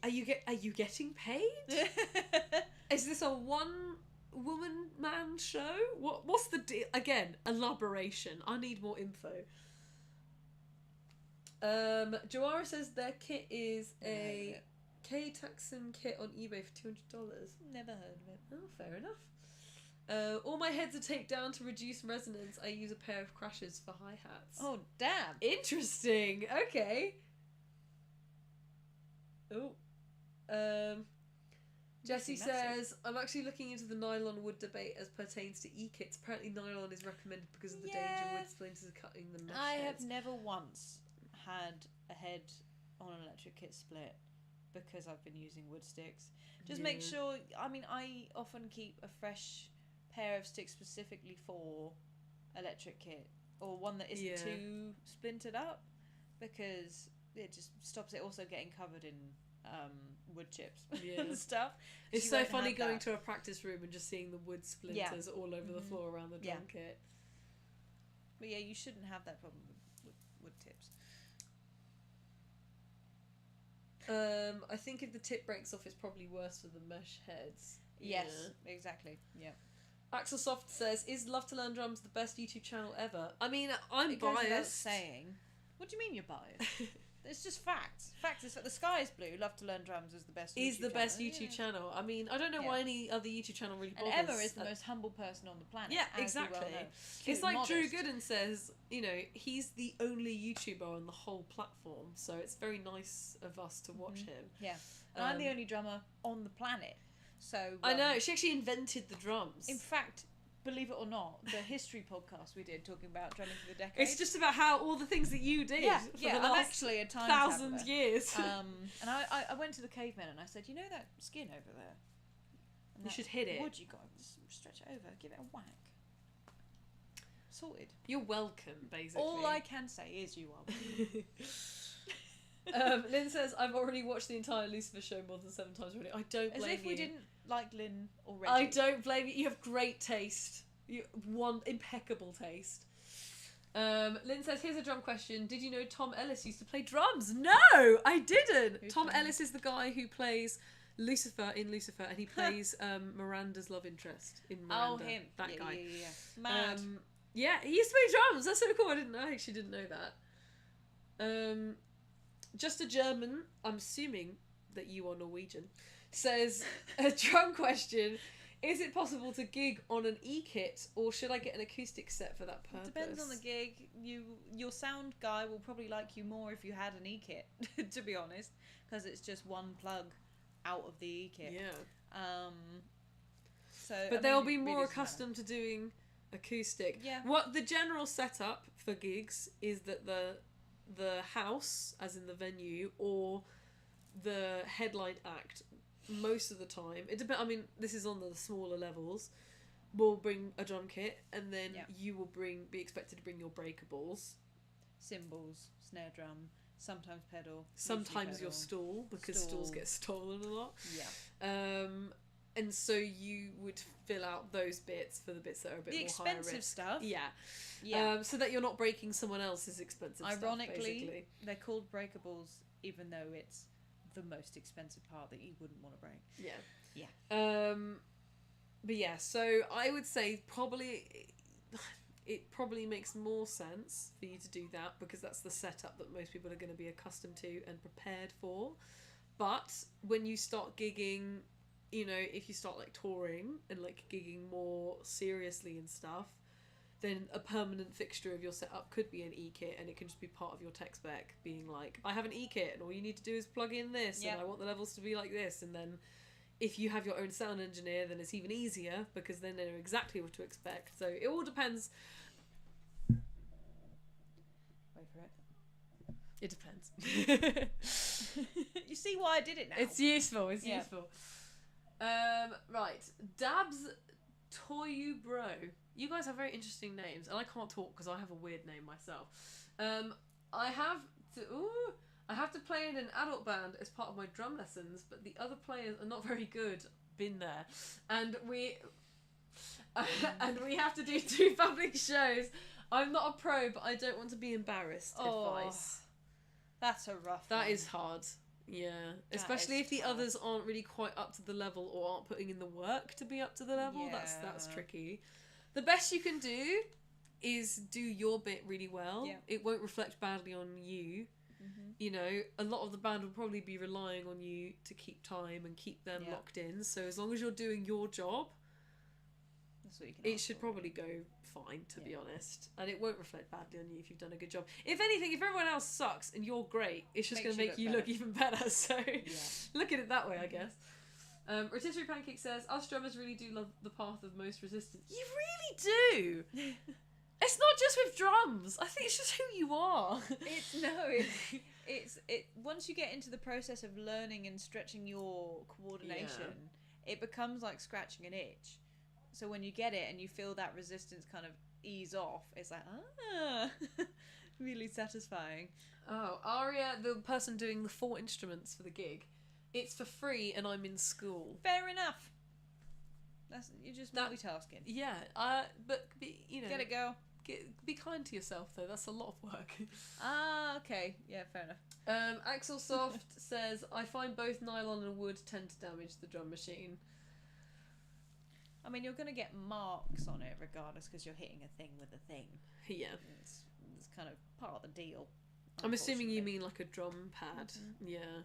Are you getting paid? Is this a one-woman man show? What's the deal? Again, elaboration. I need more info. Joara says their kit is a K-Taxon kit on eBay for $200. Never heard of it. Oh, fair enough. All my heads are taped down to reduce resonance. I use a pair of crashers for hi-hats. Oh, damn. Interesting. Okay. Oh. Jesse says, I'm actually looking into the nylon wood debate as pertains to e-kits. Apparently nylon is recommended because of the danger wood splinters are cutting the mesh I heads. have never once had a head on an electric kit split because I've been using wood sticks. Just make sure, I mean, I often keep a fresh pair of sticks specifically for electric kit, or one that isn't too splintered up, because it just stops it also getting covered in wood chips and stuff. It's so funny going to a practice room and just seeing the wood splinters all over the floor around the drum kit. But yeah, you shouldn't have that problem with wood tips. I think if the tip breaks off, it's probably worse for the mesh heads. Yes, exactly. Yeah. Axelsoft says, "Is Love to Learn Drums the best YouTube channel ever?" I mean, I'm It goes without biased. saying. What do you mean you're biased? It's just facts. Facts is that the sky is blue. Love to Learn Drums is the best. YouTube channel. I mean, I don't know why any other YouTube channel really bothers. And Emma is the most humble person on the planet. Yeah, as exactly. we well know. It's like modest. Drew Gooden says, you know, he's the only YouTuber on the whole platform, so it's very nice of us to watch him. Yeah, and I'm the only drummer on the planet, so I know she actually invented the drums. In fact, believe it or not, the history podcast we did talking about drumming for the decade. It's just about how all the things that you did for the I'm last actually a time 1,000 traveller. years. And I went to the cavemen and I said, you know that skin over there? And You should hit it. Wood you got? Just stretch it over, give it a whack. Sorted. You're welcome, basically. All I can say is you are. Lynn says, I've already watched the entire Lucifer show more than 7 times already. I don't blame you. As if we didn't like Lynn already. I don't blame you. You have great taste. Impeccable taste. Lynn says, here's a drum question. Did you know Tom Ellis used to play drums? No, I didn't. Tom Ellis is the guy who plays Lucifer in Lucifer, and he plays Miranda's love interest in Miranda. Oh, him. That guy. Yeah. Mad. Yeah, he used to play drums. That's so cool. I actually didn't know that. Just a German, I'm assuming that you are Norwegian, says, a drum question. Is it possible to gig on an e-kit, or should I get an acoustic set for that purpose? Depends on the gig. Your sound guy will probably like you more if you had an e-kit, to be honest, because it's just one plug out of the e-kit. Yeah. But they'll be more accustomed to doing acoustic. Yeah. What the general setup for gigs is that the house, as in the venue, or the headline act, most of the time, it depends. I mean, this is on the smaller levels, will bring a drum kit, and then you will be expected to bring your breakables, cymbals, snare drum, sometimes pedal, sometimes your stool, because stools get stolen a lot. Yeah. And so you would fill out those bits for the bits that are a bit more higher risk. The expensive stuff. Yeah. Yeah. So that you're not breaking someone else's expensive stuff. Ironically, they're called breakables, even though it's the most expensive part that you wouldn't want to break. Yeah. Yeah. But yeah, so I would say it probably makes more sense for you to do that, because that's the setup that most people are going to be accustomed to and prepared for. But when you start gigging, you know, if you start like touring and like gigging more seriously and stuff, then a permanent fixture of your setup could be an e-kit, and it can just be part of your tech spec, being like, I have an e-kit and all you need to do is plug in this, and I want the levels to be like this. And then if you have your own sound engineer, then it's even easier, because then they know exactly what to expect. So it all depends. Wait for it. It depends. You see why I did it now? It's useful. It's useful. Right. Dabs Toyu Bro. You guys have very interesting names, and I can't talk because I have a weird name myself. I have to play in an adult band as part of my drum lessons, but the other players are not very good. Been there, and we have to do 2 public shows. I'm not a pro, but I don't want to be embarrassed. Advice. That's a rough. That one. is hard. Yeah, especially if the others aren't really quite up to the level or aren't putting in the work to be up to the level. Yeah. That's tricky. The best you can do is do your bit really well. Yeah. It won't reflect badly on you. Mm-hmm. You know, a lot of the band will probably be relying on you to keep time and keep them locked in. So as long as you're doing your job, that's what you can it should probably go fine, to be honest. And it won't reflect badly on you if you've done a good job. If anything, if everyone else sucks and you're great, it's just going to make you look even better. So look at it that way, I guess. Rotisserie Pancake says, us drummers really do love the path of most resistance. You really do! It's not just with drums. I think it's just who you are. It's once you get into the process of learning and stretching your coordination, it becomes like scratching an itch. So when you get it and you feel that resistance kind of ease off, it's like, really satisfying. Oh, Aria, the person doing the 4 instruments for the gig, it's for free and I'm in school. Fair enough. You're just multitasking. Yeah, but you know, Get it, girl. Be kind to yourself though. That's a lot of work. Okay. Yeah, fair enough. Axel Soft says, I find both nylon and wood tend to damage the drum machine. I mean, you're going to get marks on it regardless because you're hitting a thing with a thing. Yeah. It's kind of part of the deal. I'm assuming you mean like a drum pad. Mm-hmm. Yeah.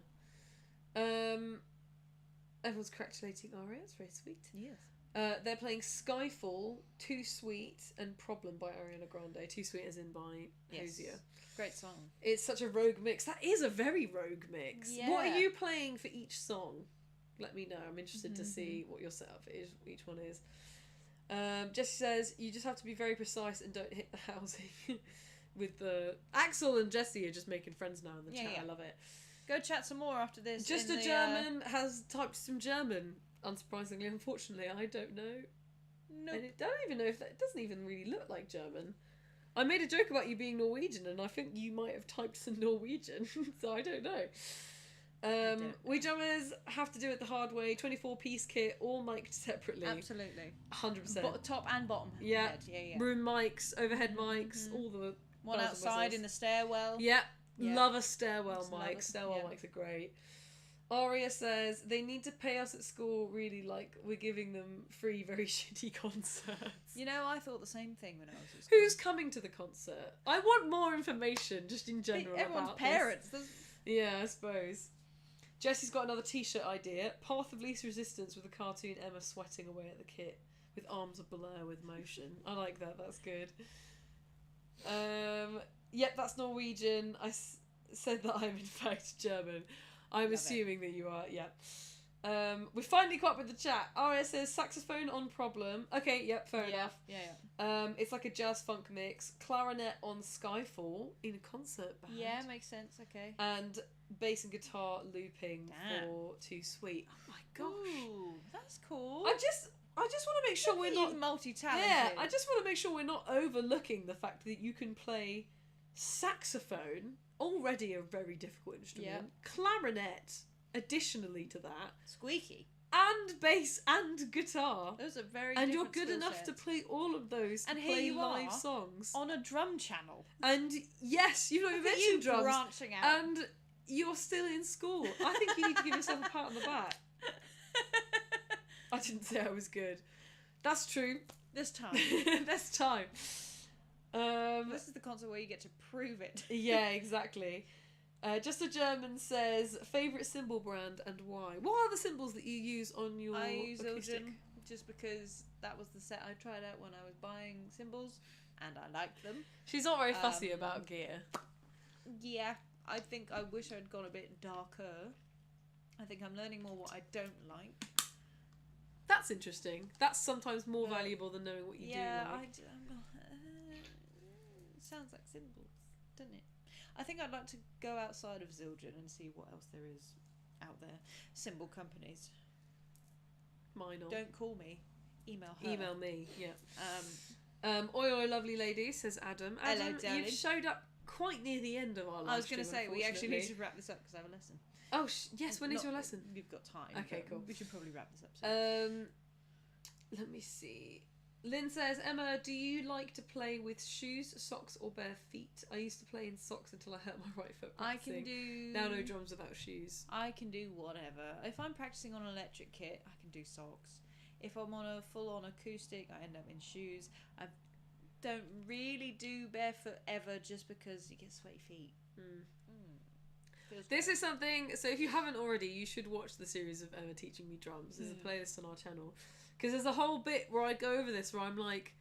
Everyone's congratulating Aria. It's very sweet. Yes. They're playing Skyfall, Too Sweet, and Problem by Ariana Grande. Too Sweet as in by Hosier. Great song. It's such a rogue mix. That is a very rogue mix. Yeah. What are you playing for each song? Let me know. I'm interested to see what your setup is. Each one is. Jesse says you just have to be very precise and don't hit the housing. With the Axel and Jesse are just making friends now in the chat. Yeah. I love it. Go chat some more after this. Just a German has typed some German. Unsurprisingly, unfortunately, I don't know. Nope. And I don't even know if that, it doesn't even really look like German. I made a joke about you being Norwegian, and I think you might have typed some Norwegian, so I don't know. We drummers have to do it the hard way. 24-piece kit, all mic'd separately. Absolutely. 100%. Top and bottom. Yeah. Head. Yeah. Room mics, overhead mics, all the One bells and outside whistles. in the stairwell. Yeah. Yeah. Love a stairwell Just love mic. it. Stairwell Yeah. mics are great. Aria says they need to pay us at school really like we're giving them free very shitty concerts. You know, I thought the same thing when I was at school. Who's coming to the concert? I want more information just in general Everyone's about parents. this. Yeah, I suppose. Jesse's got another t-shirt idea. Path of Least Resistance with a cartoon Emma sweating away at the kit with arms of blur with motion. I like that. That's good. Yep, that's Norwegian. I said that I'm in fact German. I'm assuming that you are, yeah. We finally caught up with the chat. Aria says saxophone on Problem. Okay, yep, fair enough. Yeah. It's like a jazz funk mix. Clarinet on Skyfall in a concert band. Yeah, makes sense. Okay. And bass and guitar looping for Too Sweet. Oh my gosh. Ooh, that's cool. I just want to make sure we're not multi-talented. Yeah, I just want to make sure we're not overlooking the fact that you can play saxophone, already a very difficult instrument, clarinet, additionally to that, squeaky, and bass and guitar. Those are very and you're different good enough sets. to play all of those and to here play you live are songs on a drum channel. And yes, you've not even Look at mentioned you drums, branching out. and you're still in school. I think you need to give yourself a pat on the back. I didn't say I was good. That's true. This time. This time. This is the concert where you get to prove it. Yeah, exactly. Just a German says favourite cymbal brand and why. What are the cymbals that you use on your I use acoustic? Ilona just because that was the set I tried out when I was buying cymbals and I liked them. She's not very fussy about gear. Yeah, I think I wish I'd gone a bit darker. I think I'm learning more what I don't like. That's interesting. That's sometimes more valuable than knowing what you do like. I'm not, sounds like cymbals, doesn't it? I think I'd like to go outside of Zildjian and see what else there is out there. Cymbal companies. Mine on. Don't call me. Email her. Email me, yeah. Oi oi lovely lady, says Adam. Hello, Adam, darling. you've showed up quite near the end of our live I was going to stream, say, we actually need unfortunately. to wrap this up because I have a lesson. Oh, yes, when is your lesson? You've got time. Okay, cool. We should probably wrap this up soon. Let me see. Lynn says, Emma, do you like to play with shoes, socks, or bare feet? I used to play in socks until I hurt my right foot I practicing. can do... Now no drums without shoes. I can do whatever. If I'm practicing on an electric kit, I can do socks. If I'm on a full-on acoustic, I end up in shoes. I don't really do barefoot ever just because you get sweaty feet. This is something, so if you haven't already, you should watch the series of Emma teaching me drums. There's a playlist on our channel. Because there's a whole bit where I go over this where I'm like,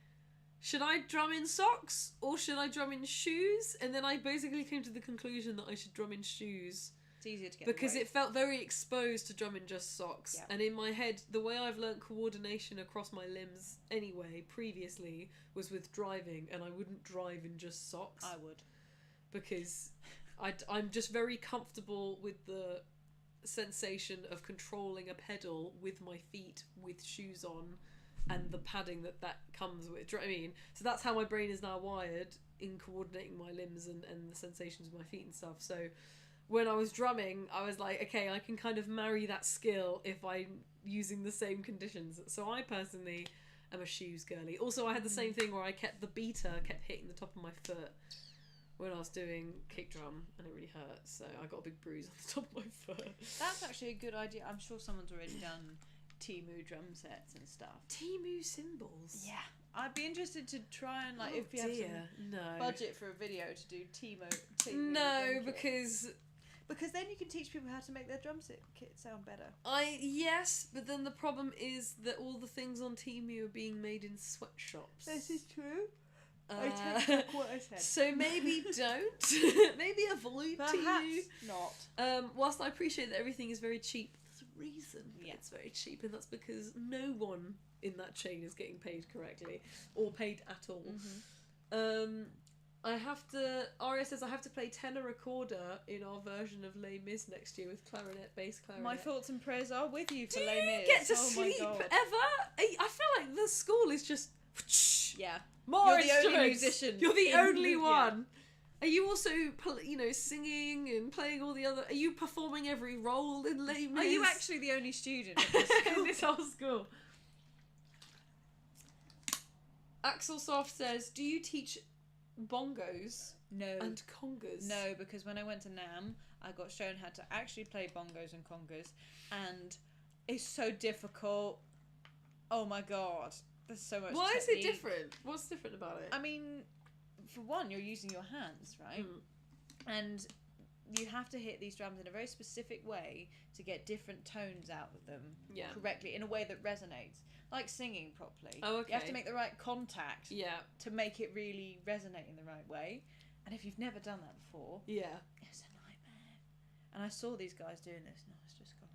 should I drum in socks or should I drum in shoes? And then I basically came to the conclusion that I should drum in shoes. It's easier to get because it felt very exposed to drum in just socks. Yeah. And in my head, the way I've learnt coordination across my limbs anyway, previously, was with driving, and I wouldn't drive in just socks. I would. Because I'm just very comfortable with the sensation of controlling a pedal with my feet with shoes on and the padding that comes with. Do you know what I mean? So that's how my brain is now wired in coordinating my limbs and the sensations of my feet and stuff. So when I was drumming, I was like, okay, I can kind of marry that skill if I'm using the same conditions. So I personally am a shoes girly. Also, I had the same thing where the beater kept hitting the top of my foot when I was doing kick drum, and it really hurt, so I got a big bruise on the top of my foot. That's actually a good idea. I'm sure someone's already done Temu drum sets and stuff. Temu cymbals? Yeah. I'd be interested to try and, if you have some budget for a video to do Temu no, drum kit. because then you can teach people how to make their drum kit sound better. Yes, but then the problem is that all the things on Temu are being made in sweatshops. This is true. I take back what I said. So maybe don't. Maybe avoid Perhaps Temu. not. Whilst I appreciate that everything is very cheap, there's a reason it's very cheap, and that's because no one in that chain is getting paid correctly or paid at all. Aria says I have to play tenor recorder in our version of Les Mis next year with clarinet, bass clarinet. My thoughts and prayers are with you for Do Les Mis. you get to sleep ever? I feel like the school is just... Yeah. More You're the only instruments. musician. You're the only one. Are you also, singing and playing all the other... Are you performing every role in Les Mis? Are you actually the only student of this in this whole school? Axel Soft says, do you teach bongos and congas? No, because when I went to NAM, I got shown how to actually play bongos and congas, and it's so difficult. Oh my god. There's so much Why technique. is it different? What's different about it? I mean, for one, you're using your hands, right? And you have to hit these drums in a very specific way to get different tones out of them correctly, in a way that resonates. Like singing properly. Oh, okay. You have to make the right contact to make it really resonate in the right way. And if you've never done that before, it's a nightmare. And I saw these guys doing this, and I was just going,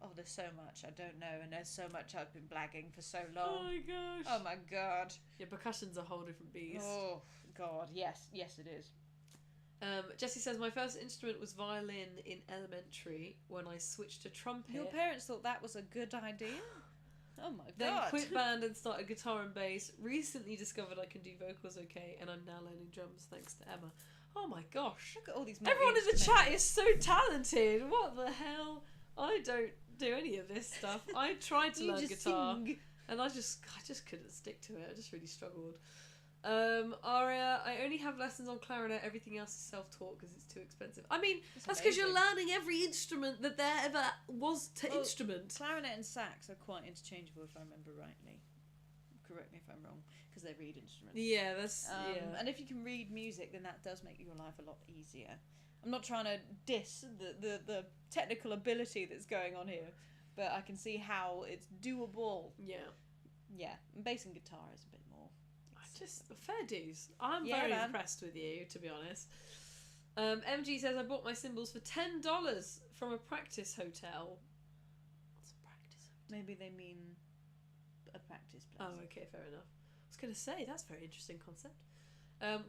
oh, there's so much I don't know, and there's so much I've been blagging for so long. Oh my gosh. Oh my god. Yeah, percussion's a whole different beast. Oh god, yes it is. Jessie says, my first instrument was violin in elementary when I switched to trumpet. Your parents thought that was a good idea? Oh my god. Then quit band and started guitar and bass. Recently discovered I can do vocals okay, and I'm now learning drums thanks to Emma. Oh my gosh. Look at all these Everyone in the chat is so talented. What the hell? I don't do any of this stuff. I tried to learn guitar and I just couldn't stick to it. I just really struggled. Aria, I only have lessons on clarinet. Everything else is self-taught because it's too expensive. I mean, that's because you're learning every instrument that there ever was to instrument. Clarinet and sax are quite interchangeable, if I remember rightly. Correct me if I'm wrong, because they're reed instruments. Yeah, that's And if you can read music, then that does make your life a lot easier. I'm not trying to diss the technical ability that's going on here, but I can see how it's doable. Yeah, bass and guitar is a bit more. Just fair dues. I'm very impressed with you, to be honest. MG says I bought my cymbals for $10 from a practice hotel. What's a practice hotel? Maybe they mean a practice place. Oh, okay, fair enough. I was going to say, that's a very interesting concept.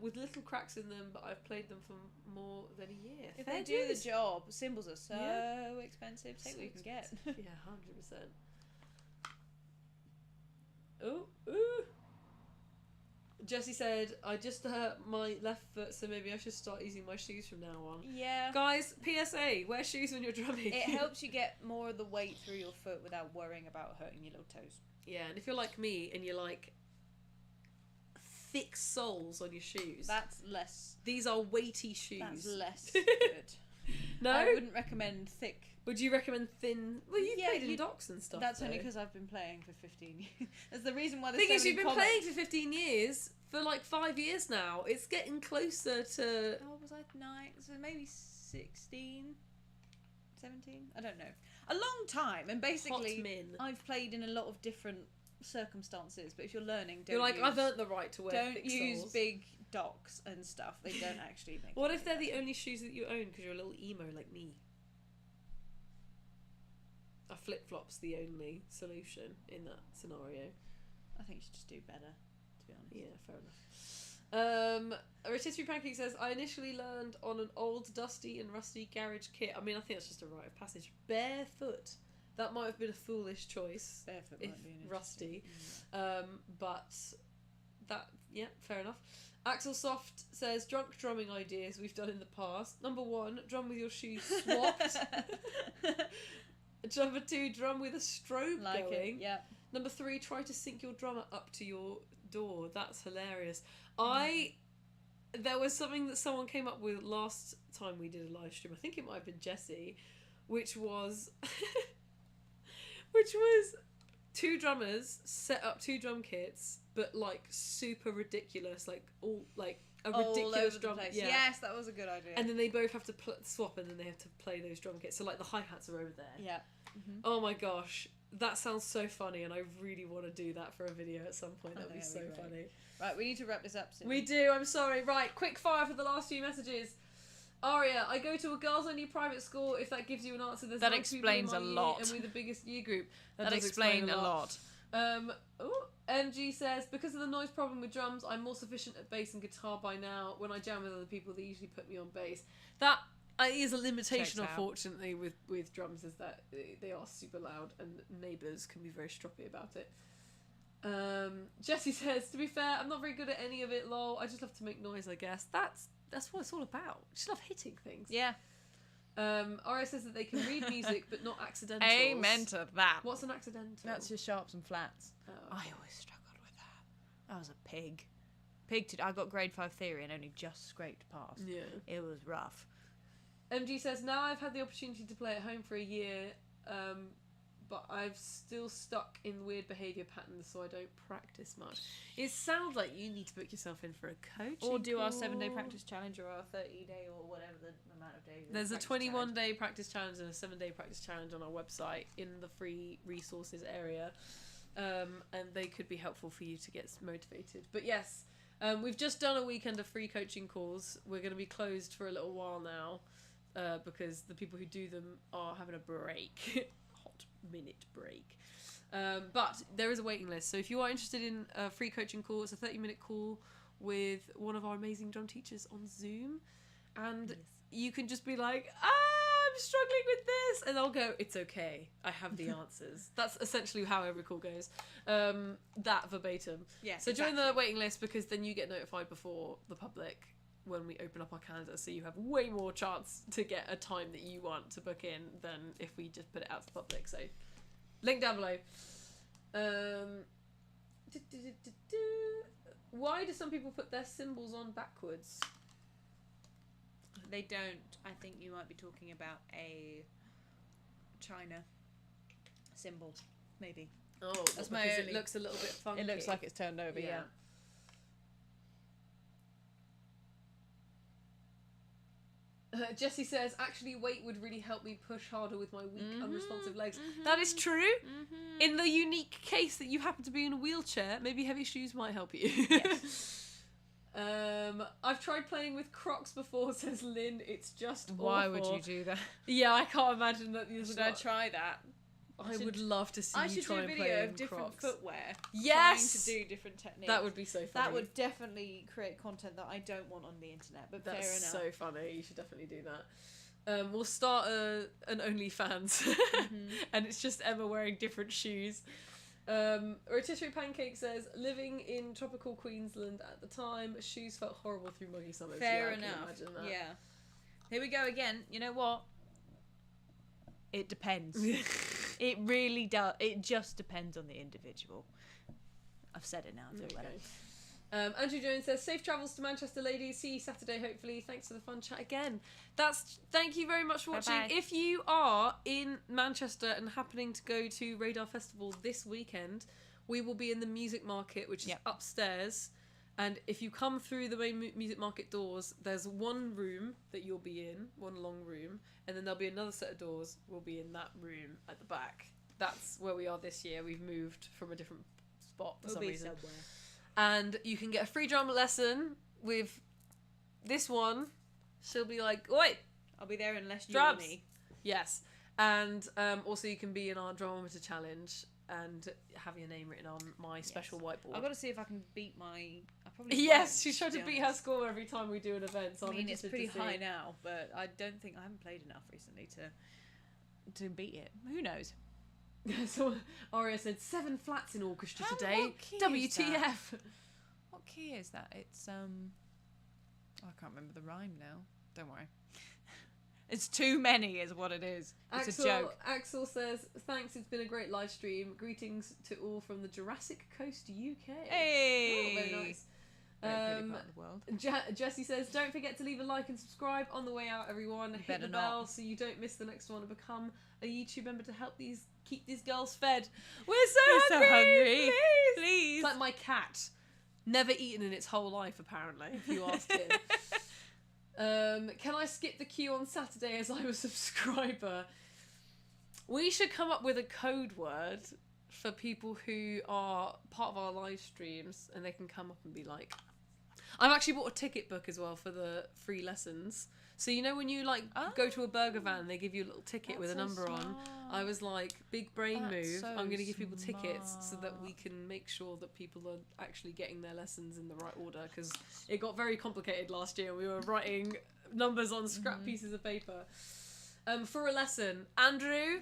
With little cracks in them, but I've played them for more than a year. If they do the job, cymbals are so expensive. Take what you can get. Yeah, 100%. Ooh. Jessie said, I just hurt my left foot, so maybe I should start using my shoes from now on. Yeah. Guys, PSA, wear shoes when you're drumming. It helps you get more of the weight through your foot without worrying about hurting your little toes. Yeah, and if you're like me and you like thick soles on your shoes. That's less. These are weighty shoes. That's less good. No? I wouldn't recommend thick. Would you recommend thin? Well, you've played in docks and stuff. That's only though. because I've been playing for 15 years. That's the reason why. The thing is, you've been playing for 15 years, for like 5 years now. It's getting closer to... Oh, was I 9? So maybe 16? 17? I don't know. A long time. And basically, Hot min. I've played in a lot of different circumstances. But if you're learning, don't You're like, use, I've earned the right to wear thick don't use soles. big docks and stuff. They don't actually make What it if they're better. the only shoes that you own because you're a little emo like me? Are flip-flops the only solution in that scenario? I think you should just do better, to be honest. Yeah, fair enough. Rotisserie Pancake says, I initially learned on an old, dusty and rusty garage kit. I mean, I think that's just a rite of passage. Barefoot. That might have been a foolish choice. Barefoot if might be an rusty. interesting- But that, yeah, fair enough. Axel Soft says, drunk drumming ideas we've done in the past. Number 1, drum with your shoes swapped. Number 2, drum with a strobe Like going. it, yeah. Number 3, try to sync your drummer up to your door. That's hilarious. There was something that someone came up with last time we did a live stream. I think it might have been Jessie, which was 2 drummers set up 2 drum kits, but like super ridiculous, like all like a All ridiculous over drum. the place. Yeah. Yes, that was a good idea. And then they both have to swap, and then they have to play those drum kits. So like the hi hats are over there. yeah. Oh my gosh, that sounds so funny, and I really want to do that for a video at some point. I That would be think so that'd be funny. Right, we need to wrap this up soon. We do. I'm sorry. Right, quick fire for the last few messages. Aria, I go to a girls only private school. If that gives you an answer, there's That 9 people in explains my a year, lot. and we're the biggest year group. that does explain a lot. MG says, because of the noise problem with drums, I'm more sufficient at bass and guitar by now. When I jam with other people, they usually put me on bass. That is a limitation, Checks out. unfortunately, with drums, is that they are super loud, and neighbours can be very stroppy about it. Jessie says, to be fair, I'm not very good at any of it, lol. I just love to make noise, I guess. That's what it's all about. Just love hitting things. Yeah. Aria says that they can read music, but not accidentals. Amen to that. What's an accidental? That's your sharps and flats. Oh, I always struggled with that. I was a pig. I got grade 5 theory and only just scraped past. yeah. It was rough. MG says, now I've had the opportunity to play at home for a year, but I've still stuck in weird behaviour patterns, so I don't practice much. It sounds like you need to book yourself in for a coach. Or do our 7-day practice challenge or our 30-day or whatever the amount of days. There's a 21-day practice challenge and a 7-day practice challenge on our website in the free resources area, and they could be helpful for you to get motivated. But yes, we've just done a weekend of free coaching calls. We're going to be closed for a little while now, because the people who do them are having a break. Hot minute break. But there is a waiting list. So if you are interested in a free coaching call, it's a 30-minute call with one of our amazing drum teachers on Zoom. And you can just be like, I'm struggling with this. And I'll go, it's okay. I have the answers. That's essentially how every call goes. That verbatim. Yeah. So join the waiting list, because then you get notified before the public when we open up our calendar, so you have way more chance to get a time that you want to book in than if we just put it out to the public. So link down below. Why do some people put their cymbals on backwards? They don't. I think you might be talking about a China symbol, maybe. Oh, That's because my it only- looks a little bit funky. It looks like it's turned over, yeah. Jessie says, actually weight would really help me push harder with my weak, unresponsive legs. mhm. That is true. Mm-hmm. In the unique case that you happen to be in a wheelchair, maybe heavy shoes might help you. Yes. I've tried playing with Crocs before, says Lynn. It's just Why awful. would you do that? Yeah, I can't imagine that. Should I try that? I would love to see I you should do try a and video play of in different Crocs. footwear. Yes! Trying to do different techniques. That would be so funny. That would definitely create content that I don't want on the internet, but That's fair enough. so funny. You should definitely do that. We'll start an OnlyFans, and it's just Emma wearing different shoes. Rotisserie Pancake says, living in tropical Queensland at the time, shoes felt horrible through muggy summers. Fair I can enough. imagine that. Yeah. Here we go again. You know what? It depends. It really does. It just depends on the individual. I've said it now. I feel better. Andrew Jones says, safe travels to Manchester, ladies. See you Saturday, hopefully. Thanks for the fun chat again. Thank you very much for watching. Bye-bye. If you are in Manchester and happening to go to Radar Festival this weekend, we will be in the Music Market, which is upstairs. And if you come through the main Music Market doors, there's one room that you'll be in, one long room, and then there'll be another set of doors. We'll be in that room at the back. That's where we are this year. We've moved from a different spot for some reason. Somewhere. And you can get a free drama lesson with this one. She'll be like, oi! I'll be there unless you Drums. want me. Yes. And also you can be in our Dramameter challenge and have your name written on my special whiteboard. I've got to see if I can beat my... I probably Yes, won't, she's trying to beat her score every time we do an event. So I mean, it's interested pretty to see. high now, but I don't think... I haven't played enough recently to beat it. Who knows? So Aria said 7 flats in orchestra today. What key is that? WTF? What key is that? It's I can't remember the rhyme now. Don't worry. It's too many is what it is. It's a joke. Axel says, thanks, it's been a great live stream. Greetings to all from the Jurassic Coast, UK. Hey! Oh, very nice. Very pretty part of the world. Jesse says, don't forget to leave a like and subscribe on the way out, everyone. Hit better the bell not. so you don't miss the next one and become a YouTube member to help keep these girls fed. We're so hungry. Please. It's like my cat. Never eaten in its whole life, apparently, if you ask him. Can I skip the queue on Saturday as I'm a subscriber? We should come up with a code word for people who are part of our live streams and they can come up and be like... I've actually bought a ticket book as well for the free lessons. So you know when you go to a burger van, they give you a little ticket with a number on. I was like, big brain move. So I'm going to give people tickets so that we can make sure that people are actually getting their lessons in the right order, because it got very complicated last year. We were writing numbers on scrap pieces of paper. For a lesson, Andrew,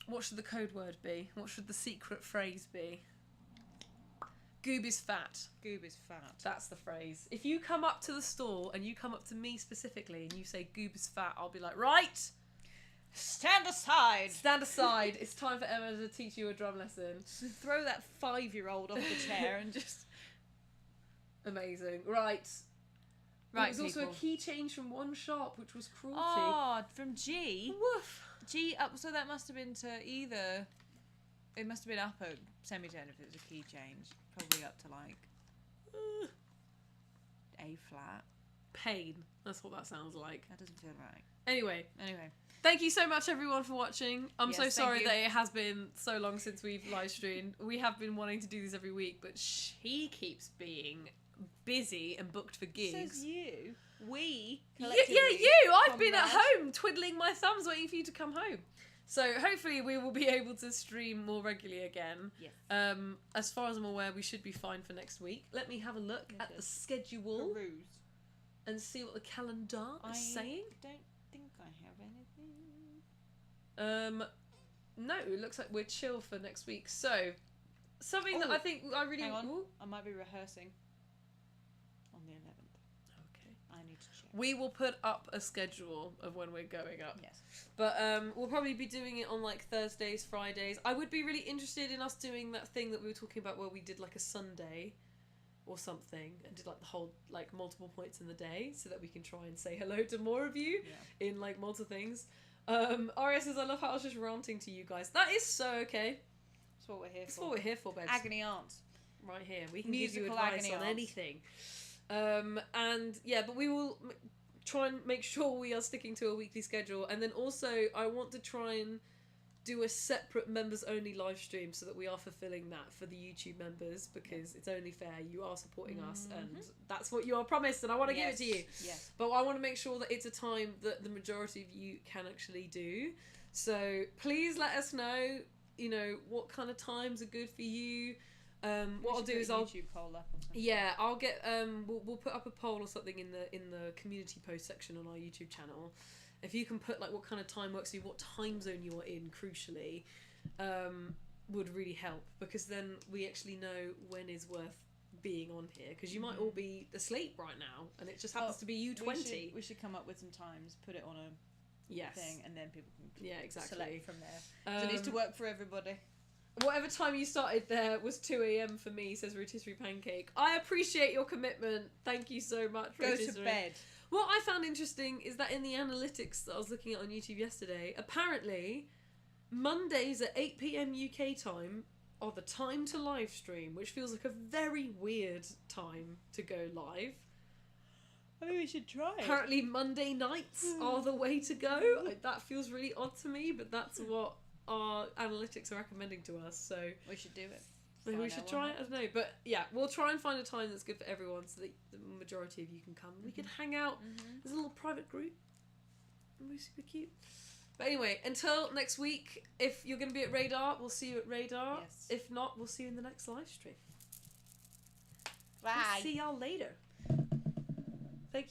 what should the code word be? What should the secret phrase be? Goob is fat. Goob is fat. That's the phrase. If you come up to the stall and you come up to me specifically and you say Goob is fat, I'll be like, right, stand aside. stand aside. It's time for Emma to teach you a drum lesson. Throw that 5-year-old off the chair and just... Amazing. Right. There was also a key change from one shop, which was cruelty. Oh, from G. Woof. G up, so that must have been to either... It must have been up a semitone if it was a key change. Probably up to like A flat. Pain. That's what that sounds like. That doesn't feel right. Anyway. Anyway. Thank you so much, everyone, for watching. I'm Yes, so thank sorry you. that it has been so long since we've live streamed. We have been wanting to do these every week, but she keeps being busy and booked for gigs. Says you. We. Yeah, collectively you. I've from been at Raj. home twiddling my thumbs waiting for you to come home. So hopefully we will be able to stream more regularly again. Yes. As far as I'm aware, we should be fine for next week. Let me have a look at the schedule Peruse. and see what the calendar is saying. Don't think I have anything. No, it looks like we're chill for next week. So, something that I think I really... Hang on. Ooh. I might be rehearsing on the 11th. Okay. I need to check. We will put up a schedule of when we're going up. Yes. But we'll probably be doing it on like Thursdays, Fridays. I would be really interested in us doing that thing that we were talking about where we did like a Sunday or something and did like the whole like multiple points in the day so that we can try and say hello to more of you in like multiple things. Aria says, I love how I was just ranting to you guys. That is so okay. That's what we're here That's for. what we're here for, babes. Agony aunts. Right here. We can Musical give you advice agony on aunts. anything. And yeah, but we will try and make sure we are sticking to a weekly schedule. And then also, I want to try and do a separate members only live stream so that we are fulfilling that for the YouTube members, because it's only fair. You are supporting us and that's what you are promised, and I want to give it to you. Yes. But I want to make sure that it's a time that the majority of you can actually do. So please let us know, you know, what kind of times are good for you. What I'll do is I'll YouTube poll up or something. yeah, I'll get we'll put up a poll or something in the community post section on our YouTube channel. If you can put like what kind of time works for you, what time zone you are in, crucially, would really help, because then we actually know when is worth being on here, because you might all be asleep right now and it just happens to be you 20. We should come up with some times, put it on a thing, and then people can select from there. So it needs to work for everybody. Whatever time you started there was 2 a.m. for me, says Rotisserie Pancake. I appreciate your commitment. Thank you so much, Rotisserie. Go to bed. What I found interesting is that in the analytics that I was looking at on YouTube yesterday, apparently Mondays at 8 p.m. UK time are the time to live stream, which feels like a very weird time to go live. I think we should try it. Apparently Monday nights are the way to go. That feels really odd to me, but that's what our analytics are recommending to us, so we should do it. Maybe we should try it, I don't know. But yeah, we'll try and find a time that's good for everyone so that the majority of you can come. We can hang out. There's a little private group. It'll be super cute. But anyway, until next week, if you're going to be at Radar, we'll see you at Radar. Yes. If not, we'll see you in the next live stream. Bye. We'll see y'all later.